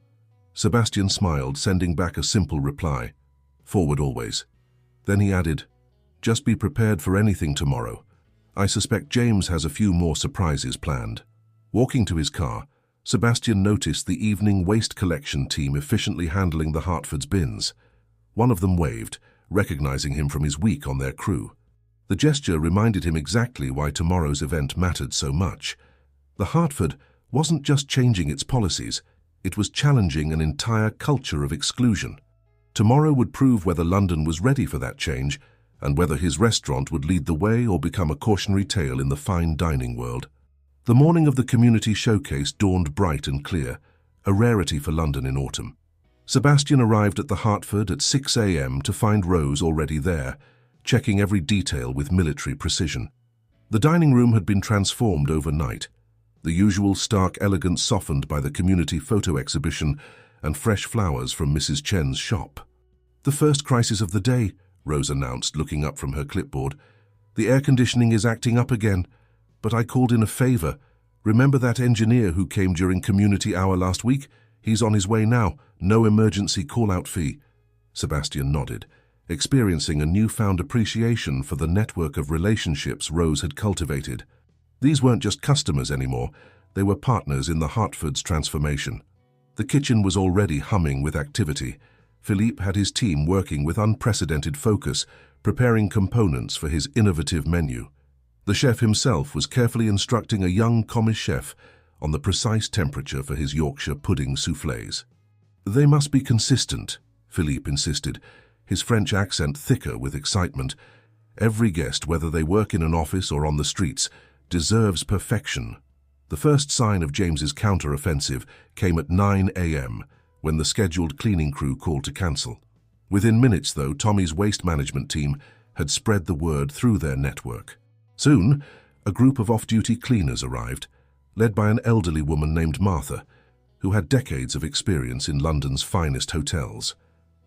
Sebastian smiled, sending back a simple reply: "Forward always." Then he added, "Just be prepared for anything tomorrow. I suspect James has a few more surprises planned." Walking to his car, Sebastian noticed the evening waste collection team efficiently handling the Hartford's bins. One of them waved, recognizing him from his week on their crew. The gesture reminded him exactly why tomorrow's event mattered so much. The Hartford wasn't just changing its policies, it was challenging an entire culture of exclusion. Tomorrow would prove whether London was ready for that change, and whether his restaurant would lead the way or become a cautionary tale in the fine dining world. The morning of the community showcase dawned bright and clear, a rarity for London in autumn. Sebastian arrived at the Hartford at 6 a.m. to find Rose already there, checking every detail with military precision. The dining room had been transformed overnight, the usual stark elegance softened by the community photo exhibition and fresh flowers from Mrs. Chen's shop. "The first crisis of the day," Rose announced, looking up from her clipboard. "The air conditioning is acting up again, but I called in a favor. Remember that engineer who came during community hour last week? He's on his way now. No emergency call-out fee." Sebastian nodded, experiencing a newfound appreciation for the network of relationships Rose had cultivated. These weren't just customers anymore, they were partners in the Hartford's transformation. The kitchen was already humming with activity. Philippe had his team working with unprecedented focus, preparing components for his innovative menu. The chef himself was carefully instructing a young commis chef on the precise temperature for his Yorkshire pudding soufflés. "They must be consistent," Philippe insisted, his French accent thicker with excitement. "Every guest, whether they work in an office or on the streets, deserves perfection." The first sign of James's counter-offensive came at 9 a.m., when the scheduled cleaning crew called to cancel. Within minutes, though, Tommy's waste management team had spread the word through their network. Soon, a group of off-duty cleaners arrived, led by an elderly woman named Martha, who had decades of experience in London's finest hotels.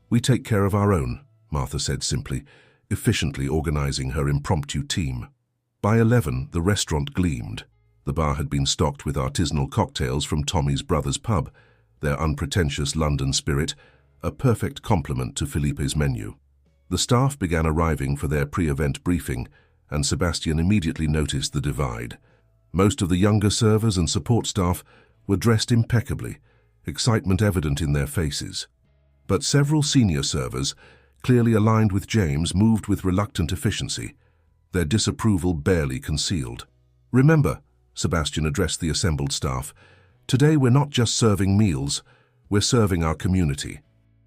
"We take care of our own," Martha said simply, efficiently organizing her impromptu team. By 11, the restaurant gleamed. The bar had been stocked with artisanal cocktails from Tommy's brother's pub, their unpretentious London spirit, a perfect complement to Philippe's menu. The staff began arriving for their pre-event briefing, and Sebastian immediately noticed the divide. Most of the younger servers and support staff were dressed impeccably, excitement evident in their faces. But several senior servers, clearly aligned with James, moved with reluctant efficiency, their disapproval barely concealed. "Remember," Sebastian addressed the assembled staff, "today we're not just serving meals, we're serving our community.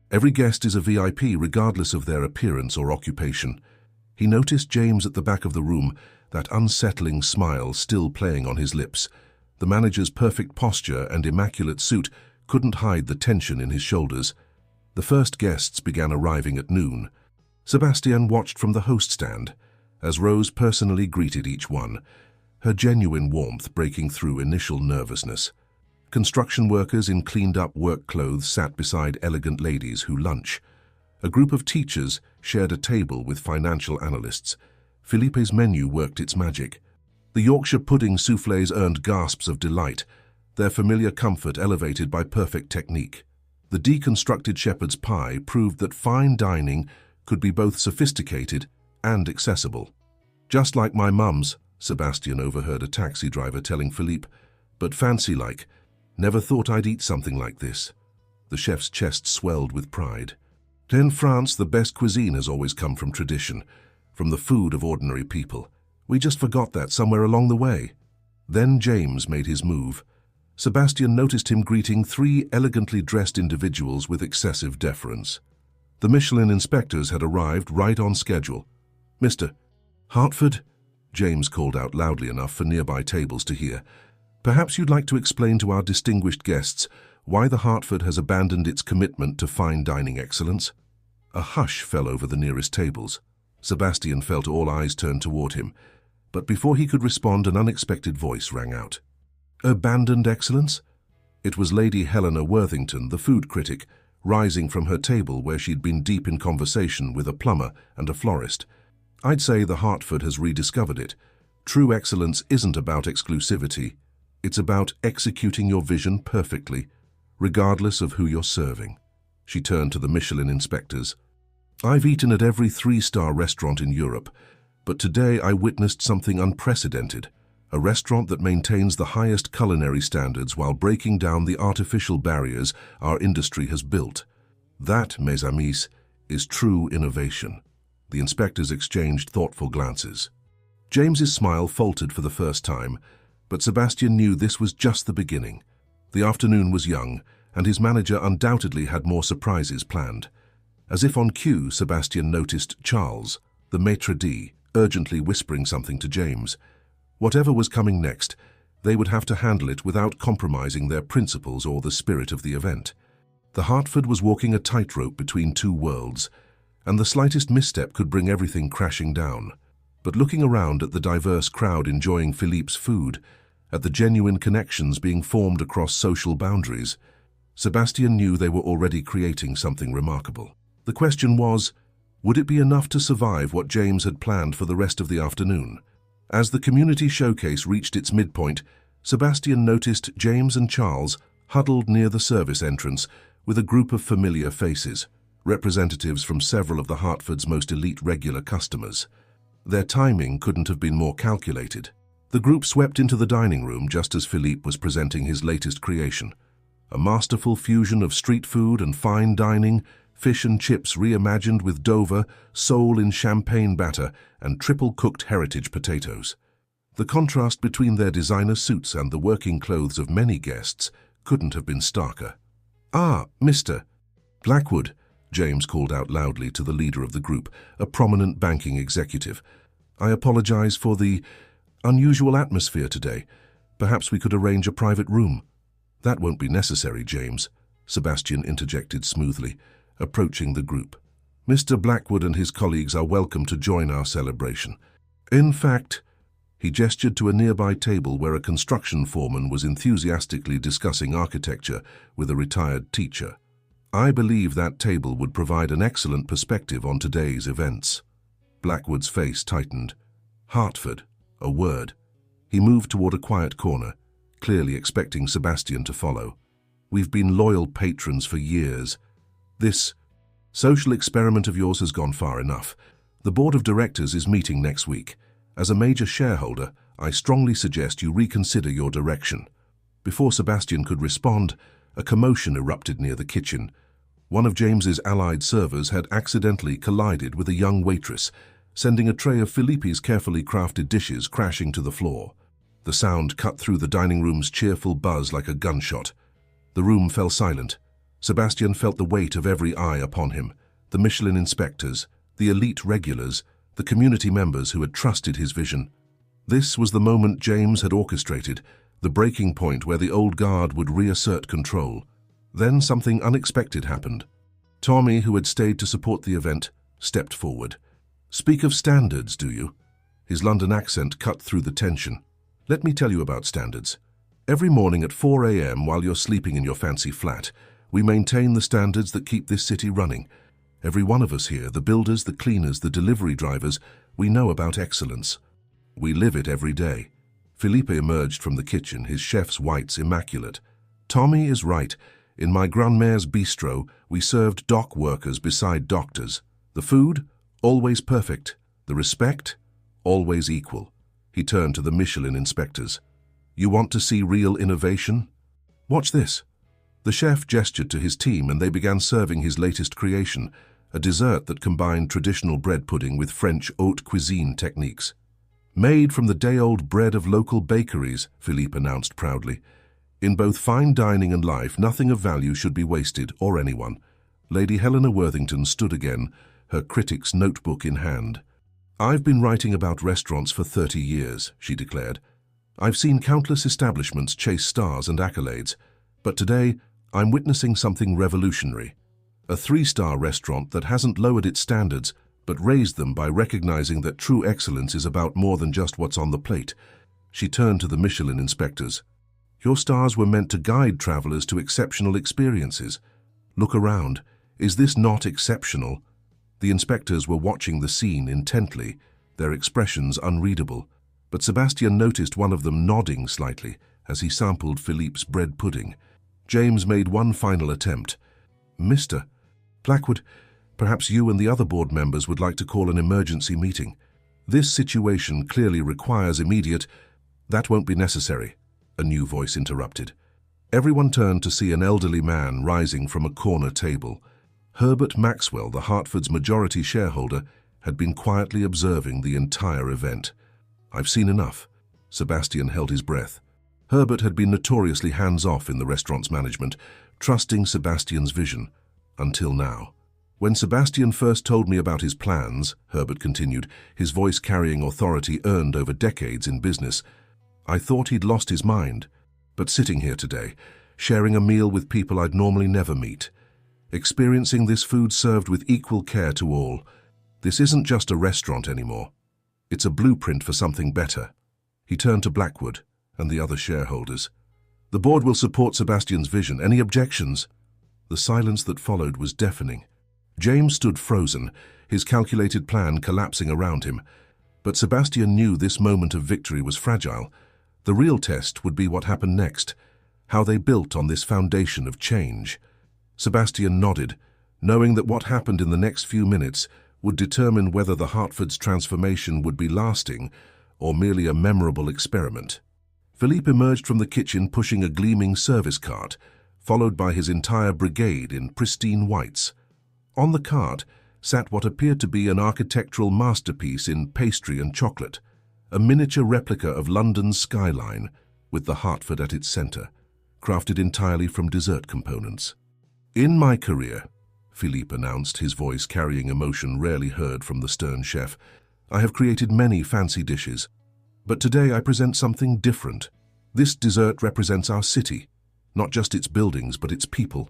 Every guest is a VIP regardless of their appearance or occupation." He noticed James at the back of the room, that unsettling smile still playing on his lips. The manager's perfect posture and immaculate suit couldn't hide the tension in his shoulders. The first guests began arriving at noon. Sebastian watched from the host stand, as Rose personally greeted each one, her genuine warmth breaking through initial nervousness. Construction workers in cleaned-up work clothes sat beside elegant ladies who lunch. A group of teachers shared a table with financial analysts. Philippe's menu worked its magic. The Yorkshire pudding soufflés earned gasps of delight, their familiar comfort elevated by perfect technique. The deconstructed shepherd's pie proved that fine dining could be both sophisticated and accessible. Just like my mum's, Sebastian overheard a taxi driver telling Philippe, but fancy-like. Never thought I'd eat something like this. The chef's chest swelled with pride. In France, the best cuisine has always come from tradition, from the food of ordinary people. We just forgot that somewhere along the way. Then James made his move. Sebastian noticed him greeting three elegantly dressed individuals with excessive deference. The Michelin inspectors had arrived right on schedule. "Mr. Hartford?" James called out loudly enough for nearby tables to hear. "Perhaps you'd like to explain to our distinguished guests why the Hartford has abandoned its commitment to fine dining excellence?" A hush fell over the nearest tables. Sebastian felt all eyes turn toward him, but before he could respond, an unexpected voice rang out. "Abandoned excellence?" It was Lady Helena Worthington, the food critic, rising from her table where she'd been deep in conversation with a plumber and a florist. "I'd say the Hartford has rediscovered it. True excellence isn't about exclusivity. It's about executing your vision perfectly, regardless of who you're serving." She turned to the Michelin inspectors. "I've eaten at every three-star restaurant in Europe, but today I witnessed something unprecedented. A restaurant that maintains the highest culinary standards while breaking down the artificial barriers our industry has built. That, mes amis, is true innovation." The inspectors exchanged thoughtful glances. James's smile faltered for the first time, but Sebastian knew this was just the beginning. The afternoon was young, and his manager undoubtedly had more surprises planned. As if on cue, Sebastian noticed Charles, the maitre d', urgently whispering something to James. Whatever was coming next, they would have to handle it without compromising their principles or the spirit of the event. The Hartford was walking a tightrope between two worlds, and the slightest misstep could bring everything crashing down. But looking around at the diverse crowd enjoying Philippe's food, at the genuine connections being formed across social boundaries, Sebastian knew they were already creating something remarkable. The question was, would it be enough to survive what James had planned for the rest of the afternoon? As the community showcase reached its midpoint, Sebastian noticed James and Charles huddled near the service entrance with a group of familiar faces, representatives from several of the Hartford's most elite regular customers. Their timing couldn't have been more calculated. The group swept into the dining room just as Philippe was presenting his latest creation. A masterful fusion of street food and fine dining, fish and chips reimagined with Dover, sole in champagne batter, and triple-cooked heritage potatoes. The contrast between their designer suits and the working clothes of many guests couldn't have been starker. "Ah, Mr. Blackwood," James called out loudly to the leader of the group, a prominent banking executive. "I apologize for the unusual atmosphere today. Perhaps we could arrange a private room." "That won't be necessary, James," Sebastian interjected smoothly, approaching the group. "Mr. Blackwood and his colleagues are welcome to join our celebration. In fact," he gestured to a nearby table where a construction foreman was enthusiastically discussing architecture with a retired teacher, "I believe that table would provide an excellent perspective on today's events." Blackwood's face tightened. Hartford, a word. He moved toward a quiet corner, clearly expecting Sebastian to follow. "We've been loyal patrons for years. This social experiment of yours has gone far enough. The board of directors is meeting next week. As a major shareholder, I strongly suggest you reconsider your direction." Before Sebastian could respond, a commotion erupted near the kitchen. One of James's allied servers had accidentally collided with a young waitress, sending a tray of Philippe's carefully crafted dishes crashing to the floor. The sound cut through the dining room's cheerful buzz like a gunshot. The room fell silent. Sebastian felt the weight of every eye upon him, the Michelin inspectors, the elite regulars, the community members who had trusted his vision. This was the moment James had orchestrated, the breaking point where the old guard would reassert control. Then something unexpected happened. Tommy, who had stayed to support the event, stepped forward. "Speak of standards, do you?" His London accent cut through the tension. "Let me tell you about standards. Every morning at 4 a.m. while you're sleeping in your fancy flat, we maintain the standards that keep this city running. Every one of us here, the builders, the cleaners, the delivery drivers, we know about excellence. We live it every day." Philippe emerged from the kitchen, his chef's whites immaculate. "Tommy is right. In my grandmère's bistro, we served dock workers beside doctors. The food? Always perfect. The respect? always equal. He turned to the Michelin inspectors. You want to see real innovation? Watch this. The chef gestured to his team and they began serving his latest creation, a dessert that combined traditional bread pudding with French haute cuisine techniques. Made from the day-old bread of local bakeries, Philippe announced proudly. In both fine dining and life, nothing of value should be wasted, or anyone. Lady Helena Worthington stood again, her critic's notebook in hand. I've been writing about restaurants for 30 years, she declared. I've seen countless establishments chase stars and accolades, but today I'm witnessing something revolutionary. A 3-star restaurant that hasn't lowered its standards, but raised them by recognizing that true excellence is about more than just what's on the plate. She turned to the Michelin inspectors. Your stars were meant to guide travelers to exceptional experiences. Look around. Is this not exceptional? The inspectors were watching the scene intently, their expressions unreadable, but Sebastian noticed one of them nodding slightly as he sampled Philippe's bread pudding. James made one final attempt. Mr. Blackwood, perhaps you and the other board members would like to call an emergency meeting. This situation clearly requires immediate— That won't be necessary, a new voice interrupted. Everyone turned to see an elderly man rising from a corner table. Herbert Maxwell, the Hartford's majority shareholder, had been quietly observing the entire event. I've seen enough. Sebastian held his breath. Herbert had been notoriously hands-off in the restaurant's management, trusting Sebastian's vision, until now. When Sebastian first told me about his plans, Herbert continued, his voice carrying authority earned over decades in business, I thought he'd lost his mind. But sitting here today, sharing a meal with people I'd normally never meet, experiencing this food served with equal care to all, this isn't just a restaurant anymore. It's a blueprint for something better. He turned to Blackwood and the other shareholders. The board will support Sebastian's vision. Any objections? The silence that followed was deafening. James stood frozen, his calculated plan collapsing around him. But Sebastian knew this moment of victory was fragile. The real test would be what happened next, how they built on this foundation of change. Sebastian nodded, knowing that what happened in the next few minutes would determine whether the Hartford's transformation would be lasting or merely a memorable experiment. Philippe emerged from the kitchen pushing a gleaming service cart, followed by his entire brigade in pristine whites. On the cart sat what appeared to be an architectural masterpiece in pastry and chocolate, a miniature replica of London's skyline, with the Hartford at its center, crafted entirely from dessert components. In my career, Philippe announced, his voice carrying emotion rarely heard from the stern chef, I have created many fancy dishes. But today I present something different. This dessert represents our city, not just its buildings, but its people.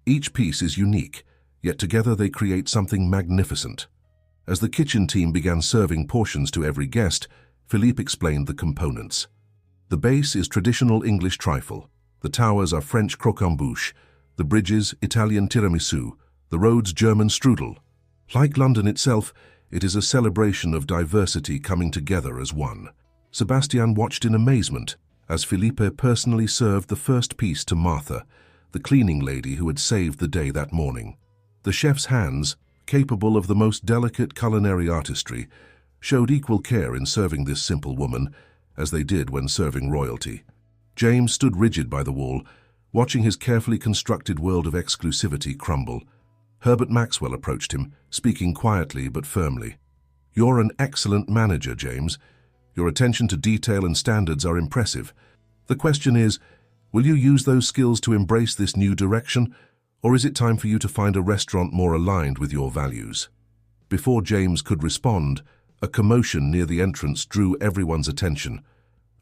Each piece is unique, yet together they create something magnificent. As the kitchen team began serving portions to every guest, Philippe explained the components. The base is traditional English trifle. The towers are French croquembouche, the bridges Italian tiramisu, the roads German strudel. Like London itself, it is a celebration of diversity coming together as one. Sebastian watched in amazement as Philippe personally served the first piece to Martha, the cleaning lady who had saved the day that morning. The chef's hands, capable of the most delicate culinary artistry, showed equal care in serving this simple woman, as they did when serving royalty. James stood rigid by the wall, watching his carefully constructed world of exclusivity crumble. Herbert Maxwell approached him, speaking quietly but firmly. You're an excellent manager, James. Your attention to detail and standards are impressive. The question is, will you use those skills to embrace this new direction, or is it time for you to find a restaurant more aligned with your values? Before James could respond, a commotion near the entrance drew everyone's attention.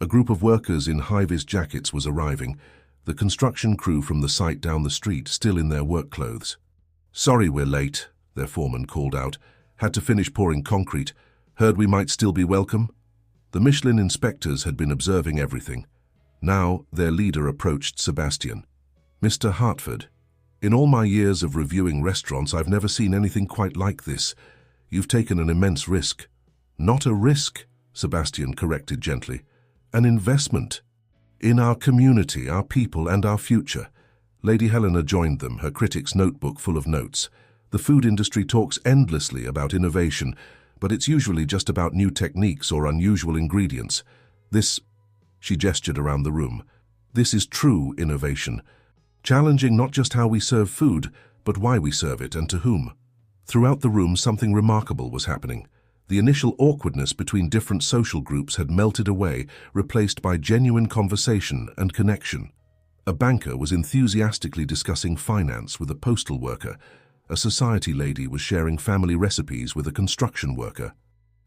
A group of workers in high-vis jackets was arriving, the construction crew from the site down the street still in their work clothes. Sorry we're late, their foreman called out. Had to finish pouring concrete. Heard we might still be welcome? The Michelin inspectors had been observing everything. Now their leader approached Sebastian. Mr. Hartford, in all my years of reviewing restaurants, I've never seen anything quite like this. You've taken an immense risk. Not a risk, Sebastian corrected gently. An investment. In our community, our people, and our future. Lady Helena joined them, her critic's notebook full of notes. The food industry talks endlessly about innovation, but it's usually just about new techniques or unusual ingredients. This, she gestured around the room, this is true innovation, challenging not just how we serve food, but why we serve it and to whom. Throughout the room, something remarkable was happening. The initial awkwardness between different social groups had melted away, replaced by genuine conversation and connection. A banker was enthusiastically discussing finance with a postal worker. A society lady was sharing family recipes with a construction worker.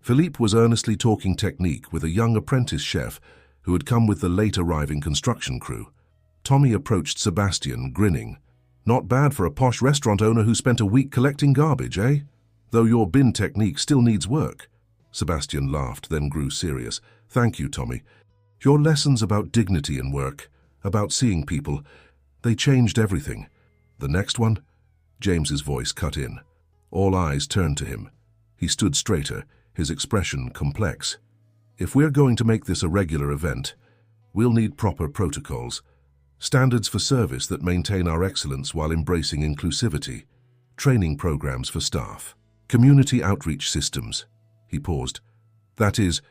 Philippe was earnestly talking technique with a young apprentice chef who had come with the late-arriving construction crew. Tommy approached Sebastian, grinning. "Not bad for a posh restaurant owner who spent a week collecting garbage, eh? Though your bin technique still needs work." Sebastian laughed, then grew serious. "Thank you, Tommy. Your lessons about dignity in work, about seeing people, they changed everything." "The next one?" James's voice cut in. All eyes turned to him. He stood straighter, his expression complex. "If we're going to make this a regular event, we'll need proper protocols. Standards for service that maintain our excellence while embracing inclusivity. Training programs for staff. Community outreach systems." He paused. "That is,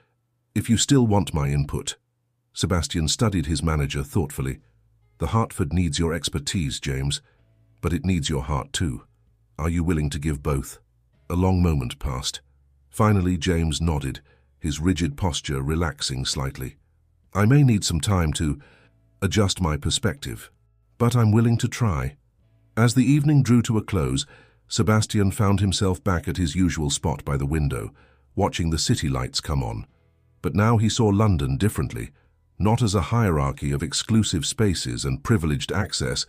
if you still want my input." Sebastian studied his manager thoughtfully. "The Hartford needs your expertise, James, but it needs your heart too. Are you willing to give both?" A long moment passed. Finally, James nodded, his rigid posture relaxing slightly. "I may need some time to adjust my perspective, but I'm willing to try." As the evening drew to a close, Sebastian found himself back at his usual spot by the window, watching the city lights come on. But now he saw London differently, not as a hierarchy of exclusive spaces and privileged access,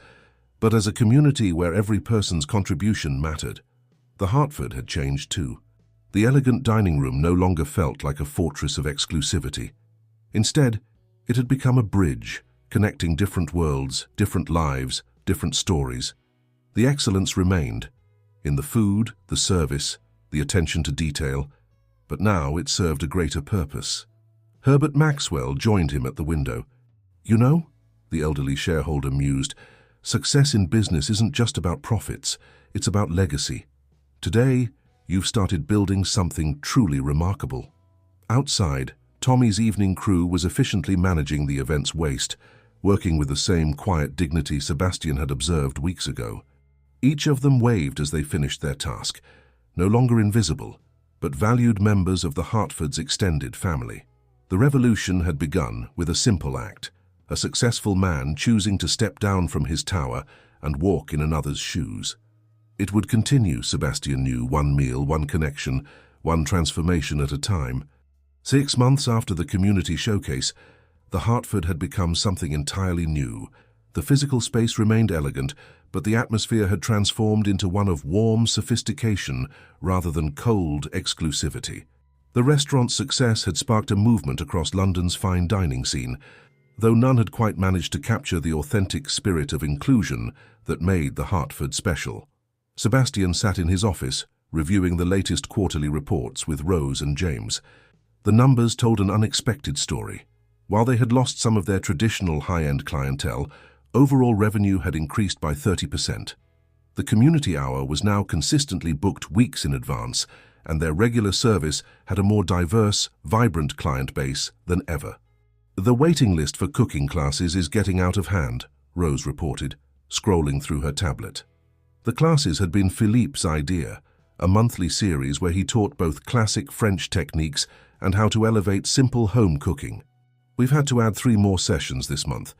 but as a community where every person's contribution mattered. The Hartford had changed too. The elegant dining room no longer felt like a fortress of exclusivity. Instead, it had become a bridge, connecting different worlds, different lives, different stories. The excellence remained, in the food, the service, the attention to detail, but now it served a greater purpose. Herbert Maxwell joined him at the window. "You know," the elderly shareholder mused, "success in business isn't just about profits, it's about legacy. Today, you've started building something truly remarkable." Outside, Tommy's evening crew was efficiently managing the event's waste, working with the same quiet dignity Sebastian had observed weeks ago. Each of them waved as they finished their task, no longer invisible, but valued members of the Hartford's extended family. The revolution had begun with a simple act, a successful man choosing to step down from his tower and walk in another's shoes. It would continue, Sebastian knew, one meal, one connection, one transformation at a time. 6 months after the community showcase, the Hartford had become something entirely new. The physical space remained elegant, but the atmosphere had transformed into one of warm sophistication rather than cold exclusivity. The restaurant's success had sparked a movement across London's fine dining scene, though none had quite managed to capture the authentic spirit of inclusion that made the Hartford special. Sebastian sat in his office, reviewing the latest quarterly reports with Rose and James. The numbers told an unexpected story. While they had lost some of their traditional high-end clientele, overall revenue had increased by 30%. The community hour was now consistently booked weeks in advance, and their regular service had a more diverse, vibrant client base than ever. "The waiting list for cooking classes is getting out of hand," Rose reported, scrolling through her tablet. The classes had been Philippe's idea, a monthly series where he taught both classic French techniques and how to elevate simple home cooking. "We've had to add 3 more sessions this month."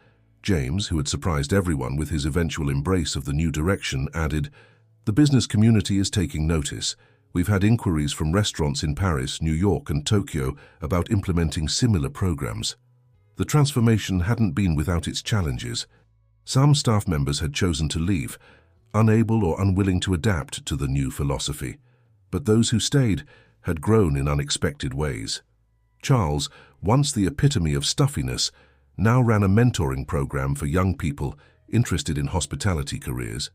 James, who had surprised everyone with his eventual embrace of the new direction, added, "The business community is taking notice. We've had inquiries from restaurants in Paris, New York, and Tokyo about implementing similar programs." The transformation hadn't been without its challenges. Some staff members had chosen to leave, unable or unwilling to adapt to the new philosophy. But those who stayed had grown in unexpected ways. Charles, once the epitome of stuffiness, now ran a mentoring program for young people interested in hospitality careers.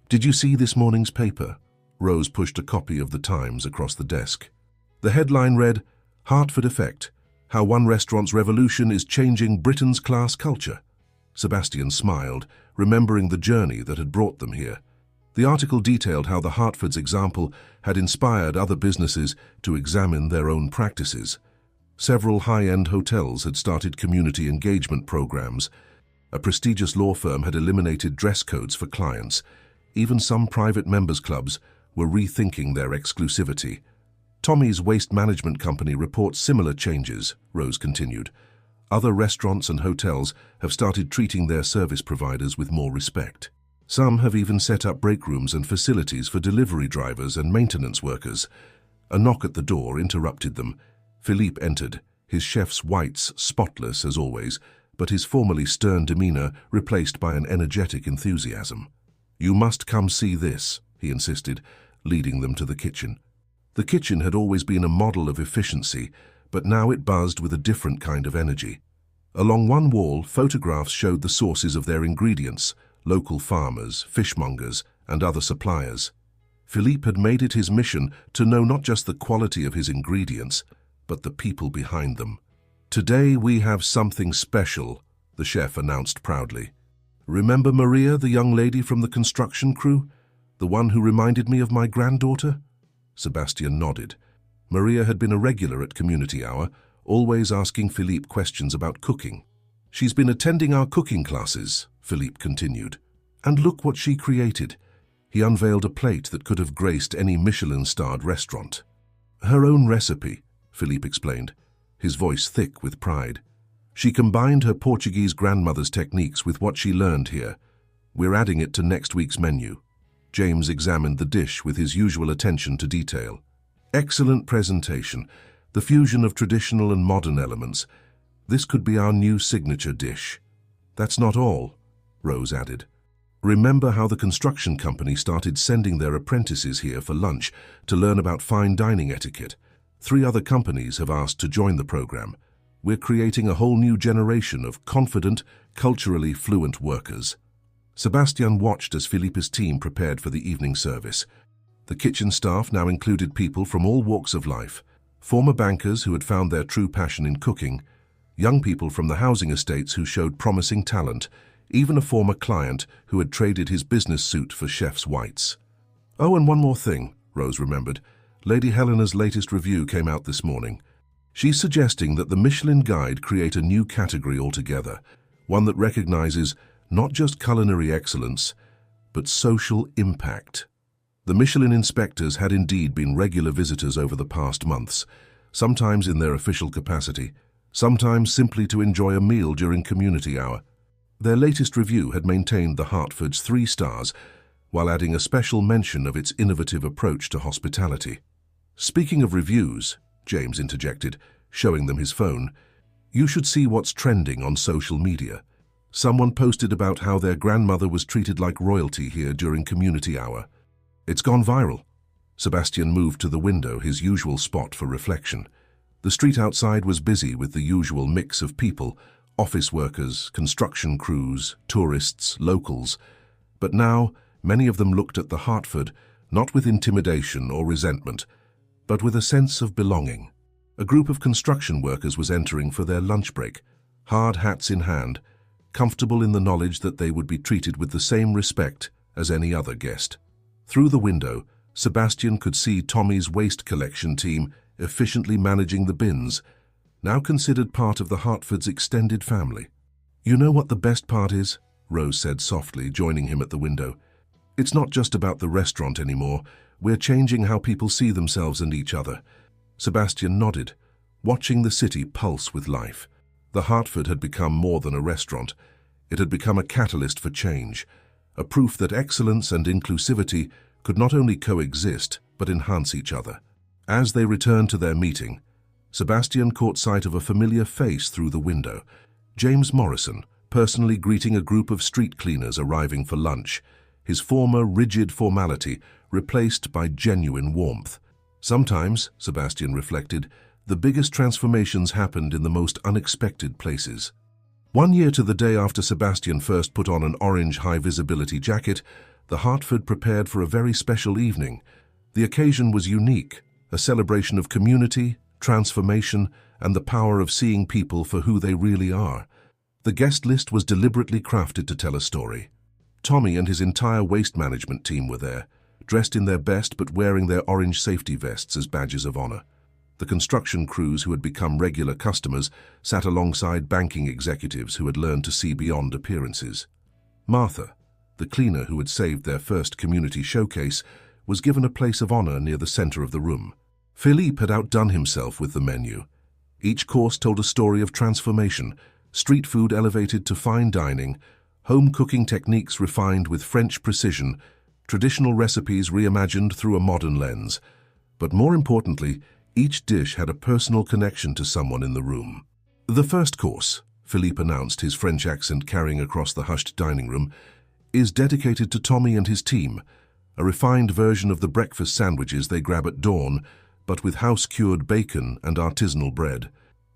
"Did you see this morning's paper?" Rose pushed a copy of the Times across the desk. The headline read, "Hartford Effect: How One Restaurant's Revolution is Changing Britain's Class Culture." Sebastian smiled, remembering the journey that had brought them here. The article detailed how the Hartford's example had inspired other businesses to examine their own practices. Several high-end hotels had started community engagement programs. A prestigious law firm had eliminated dress codes for clients. Even some private members' clubs were rethinking their exclusivity. Tommy's waste management company reports similar changes, Rose continued. Other restaurants and hotels have started treating their service providers with more respect. Some have even set up break rooms and facilities for delivery drivers and maintenance workers. A knock at the door interrupted them. Philippe entered, his chef's whites spotless as always, but his formerly stern demeanor replaced by an energetic enthusiasm. "You must come see this," he insisted, leading them to the kitchen. The kitchen had always been a model of efficiency, but now it buzzed with a different kind of energy. Along one wall, photographs showed the sources of their ingredients, local farmers, fishmongers, and other suppliers. Philippe had made it his mission to know not just the quality of his ingredients, but the people behind them. "Today we have something special," the chef announced proudly. "Remember Maria, the young lady from the construction crew? The one who reminded me of my granddaughter?" Sebastian nodded. Maria had been a regular at Community Hour, always asking Philippe questions about cooking. "She's been attending our cooking classes," Philippe continued. "And look what she created." He unveiled a plate that could have graced any Michelin-starred restaurant. "Her own recipe," Philippe explained, his voice thick with pride. "She combined her Portuguese grandmother's techniques with what she learned here. We're adding it to next week's menu." James examined the dish with his usual attention to detail. "Excellent presentation, the fusion of traditional and modern elements. This could be our new signature dish." "That's not all," Rose added. "Remember how the construction company started sending their apprentices here for lunch to learn about fine dining etiquette? 3 other companies have asked to join the program. We're creating a whole new generation of confident, culturally fluent workers." Sebastian watched as Philippe's team prepared for the evening service. The kitchen staff now included people from all walks of life: former bankers who had found their true passion in cooking, young people from the housing estates who showed promising talent, even a former client who had traded his business suit for chef's whites. "Oh, and one more thing," Rose remembered. "Lady Helena's latest review came out this morning. She's suggesting that the Michelin Guide create a new category altogether, one that recognizes not just culinary excellence, but social impact." The Michelin inspectors had indeed been regular visitors over the past months, sometimes in their official capacity, sometimes simply to enjoy a meal during Community Hour. Their latest review had maintained the Hartford's 3 stars, while adding a special mention of its innovative approach to hospitality. "Speaking of reviews," James interjected, showing them his phone, "you should see what's trending on social media. Someone posted about how their grandmother was treated like royalty here during Community Hour. It's gone viral." Sebastian moved to the window, his usual spot for reflection. The street outside was busy with the usual mix of people: office workers, construction crews, tourists, locals. But now, many of them looked at the Hartford, not with intimidation or resentment, but with a sense of belonging. A group of construction workers was entering for their lunch break, hard hats in hand, comfortable in the knowledge that they would be treated with the same respect as any other guest. Through the window, Sebastian could see Tommy's waste collection team efficiently managing the bins, now considered part of the Hartford's extended family. "You know what the best part is?" Rose said softly, joining him at the window. "It's not just about the restaurant anymore. We're changing how people see themselves and each other." Sebastian nodded, watching the city pulse with life. The Hartford had become more than a restaurant. It had become a catalyst for change, a proof that excellence and inclusivity could not only coexist, but enhance each other. As they returned to their meeting, Sebastian caught sight of a familiar face through the window: James Morrison, personally greeting a group of street cleaners arriving for lunch, his former rigid formality replaced by genuine warmth. Sometimes, Sebastian reflected, the biggest transformations happened in the most unexpected places. 1 year to the day after Sebastian first put on an orange high-visibility jacket, the Hartford prepared for a very special evening. The occasion was unique, a celebration of community, transformation, and the power of seeing people for who they really are. The guest list was deliberately crafted to tell a story. Tommy and his entire waste management team were there, dressed in their best but wearing their orange safety vests as badges of honor. The construction crews who had become regular customers sat alongside banking executives who had learned to see beyond appearances. Martha, the cleaner who had saved their first community showcase, was given a place of honor near the center of the room. Philippe had outdone himself with the menu. Each course told a story of transformation, street food elevated to fine dining, home cooking techniques refined with French precision, traditional recipes reimagined through a modern lens. But more importantly, each dish had a personal connection to someone in the room. The first course, Philippe announced, his French accent carrying across the hushed dining room, is dedicated to Tommy and his team, a refined version of the breakfast sandwiches they grab at dawn, but with house-cured bacon and artisanal bread.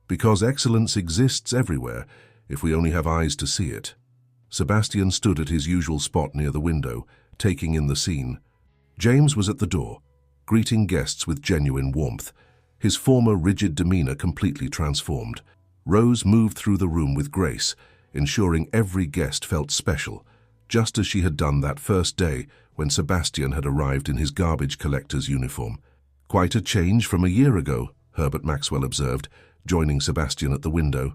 Because excellence exists everywhere, if we only have eyes to see it. Sebastian stood at his usual spot near the window, taking in the scene. James was at the door, greeting guests with genuine warmth, his former rigid demeanor completely transformed. Rose moved through the room with grace, ensuring every guest felt special, just as she had done that first day when Sebastian had arrived in his garbage collector's uniform. Quite a change from a year ago, Herbert Maxwell observed, joining Sebastian at the window.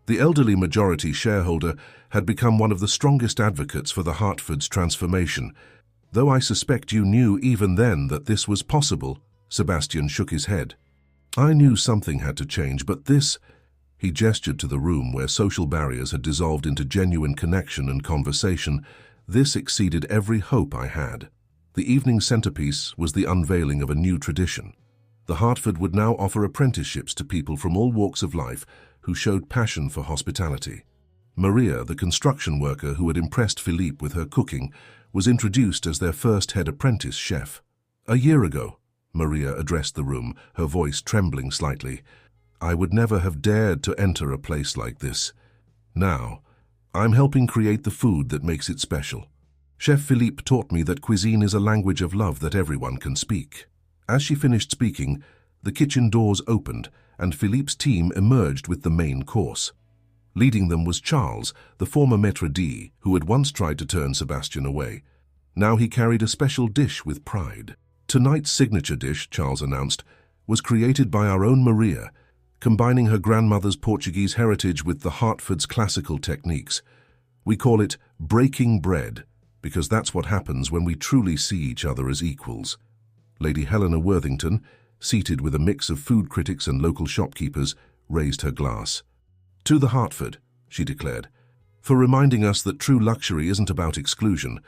The elderly majority shareholder had become one of the strongest advocates for the Hartford's transformation. Though I suspect you knew even then that this was possible, Sebastian shook his head. I knew something had to change, but this... He gestured to the room where social barriers had dissolved into genuine connection and conversation. This exceeded every hope I had. The evening centerpiece was the unveiling of a new tradition. The Hartford would now offer apprenticeships to people from all walks of life who showed passion for hospitality. Maria, the construction worker who had impressed Philippe with her cooking, was introduced as their first head apprentice chef. A year ago, Maria addressed the room, her voice trembling slightly. I would never have dared to enter a place like this. Now, I'm helping create the food that makes it special. Chef Philippe taught me that cuisine is a language of love that everyone can speak. As she finished speaking, the kitchen doors opened and Philippe's team emerged with the main course. Leading them was Charles, the former maître d', who had once tried to turn Sebastian away. Now he carried a special dish with pride. Tonight's signature dish, Charles announced, was created by our own Maria, combining her grandmother's Portuguese heritage with the Hartford's classical techniques. We call it breaking bread, because that's what happens when we truly see each other as equals. Lady Helena Worthington, seated with a mix of food critics and local shopkeepers, raised her glass. To the Hartford, she declared, for reminding us that true luxury isn't about exclusion,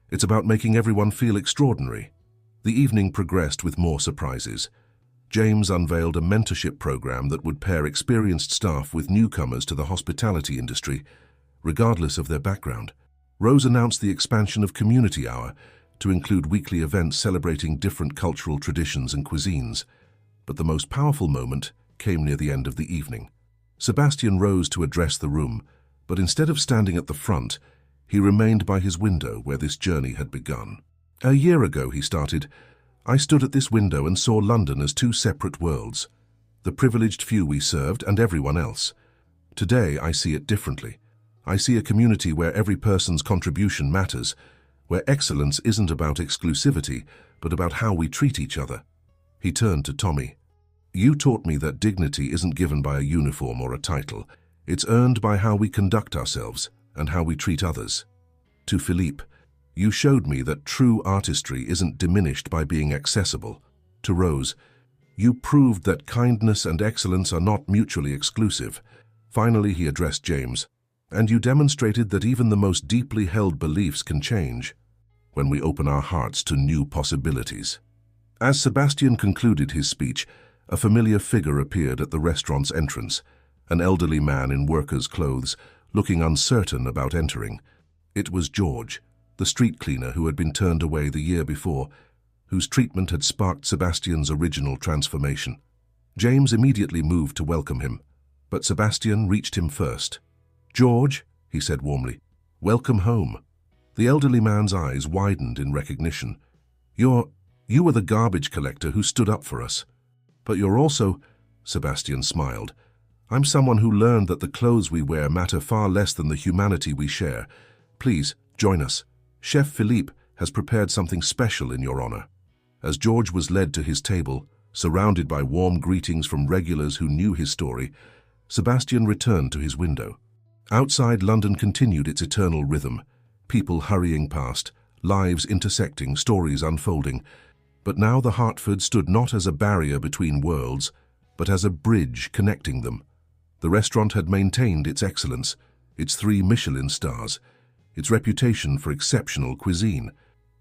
it's about making everyone feel extraordinary. The evening progressed with more surprises. James unveiled a mentorship program that would pair experienced staff with newcomers to the hospitality industry, regardless of their background. Rose announced the expansion of Community Hour to include weekly events celebrating different cultural traditions and cuisines. But the most powerful moment came near the end of the evening. Sebastian rose to address the room, but instead of standing at the front, he remained by his window where this journey had begun. A year ago, he started, I stood at this window and saw London as two separate worlds, the privileged few we served and everyone else. Today, I see it differently. I see a community where every person's contribution matters, where excellence isn't about exclusivity, but about how we treat each other. He turned to Tommy. You taught me that dignity isn't given by a uniform or a title. It's earned by how we conduct ourselves and how we treat others. To Philippe, you showed me that true artistry isn't diminished by being accessible. To Rose, you proved that kindness and excellence are not mutually exclusive. Finally, he addressed James. And you demonstrated that even the most deeply held beliefs can change when we open our hearts to new possibilities. As Sebastian concluded his speech, a familiar figure appeared at the restaurant's entrance, an elderly man in worker's clothes, looking uncertain about entering. It was George, the street cleaner who had been turned away the year before, whose treatment had sparked Sebastian's original transformation. James immediately moved to welcome him, but Sebastian reached him first. George, he said warmly, welcome home. The elderly man's eyes widened in recognition. You were the garbage collector who stood up for us. But you're also, Sebastian smiled, I'm someone who learned that the clothes we wear matter far less than the humanity we share. Please, join us. Chef Philippe has prepared something special in your honor." As George was led to his table, surrounded by warm greetings from regulars who knew his story, Sebastian returned to his window. Outside, London continued its eternal rhythm, people hurrying past, lives intersecting, stories unfolding. But now the Hartford stood not as a barrier between worlds, but as a bridge connecting them. The restaurant had maintained its excellence, its 3 Michelin stars, its reputation for exceptional cuisine,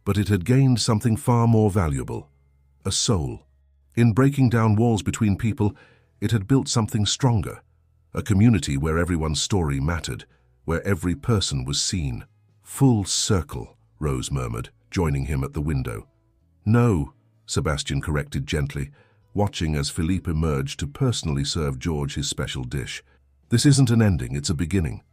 but it had gained something far more valuable: a soul. In breaking down walls between people, it had built something stronger, a community where everyone's story mattered, where every person was seen. "Full circle," Rose murmured, joining him at the window. "No," Sebastian corrected gently, watching as Philippe emerged to personally serve George his special dish. "This isn't an ending, it's a beginning.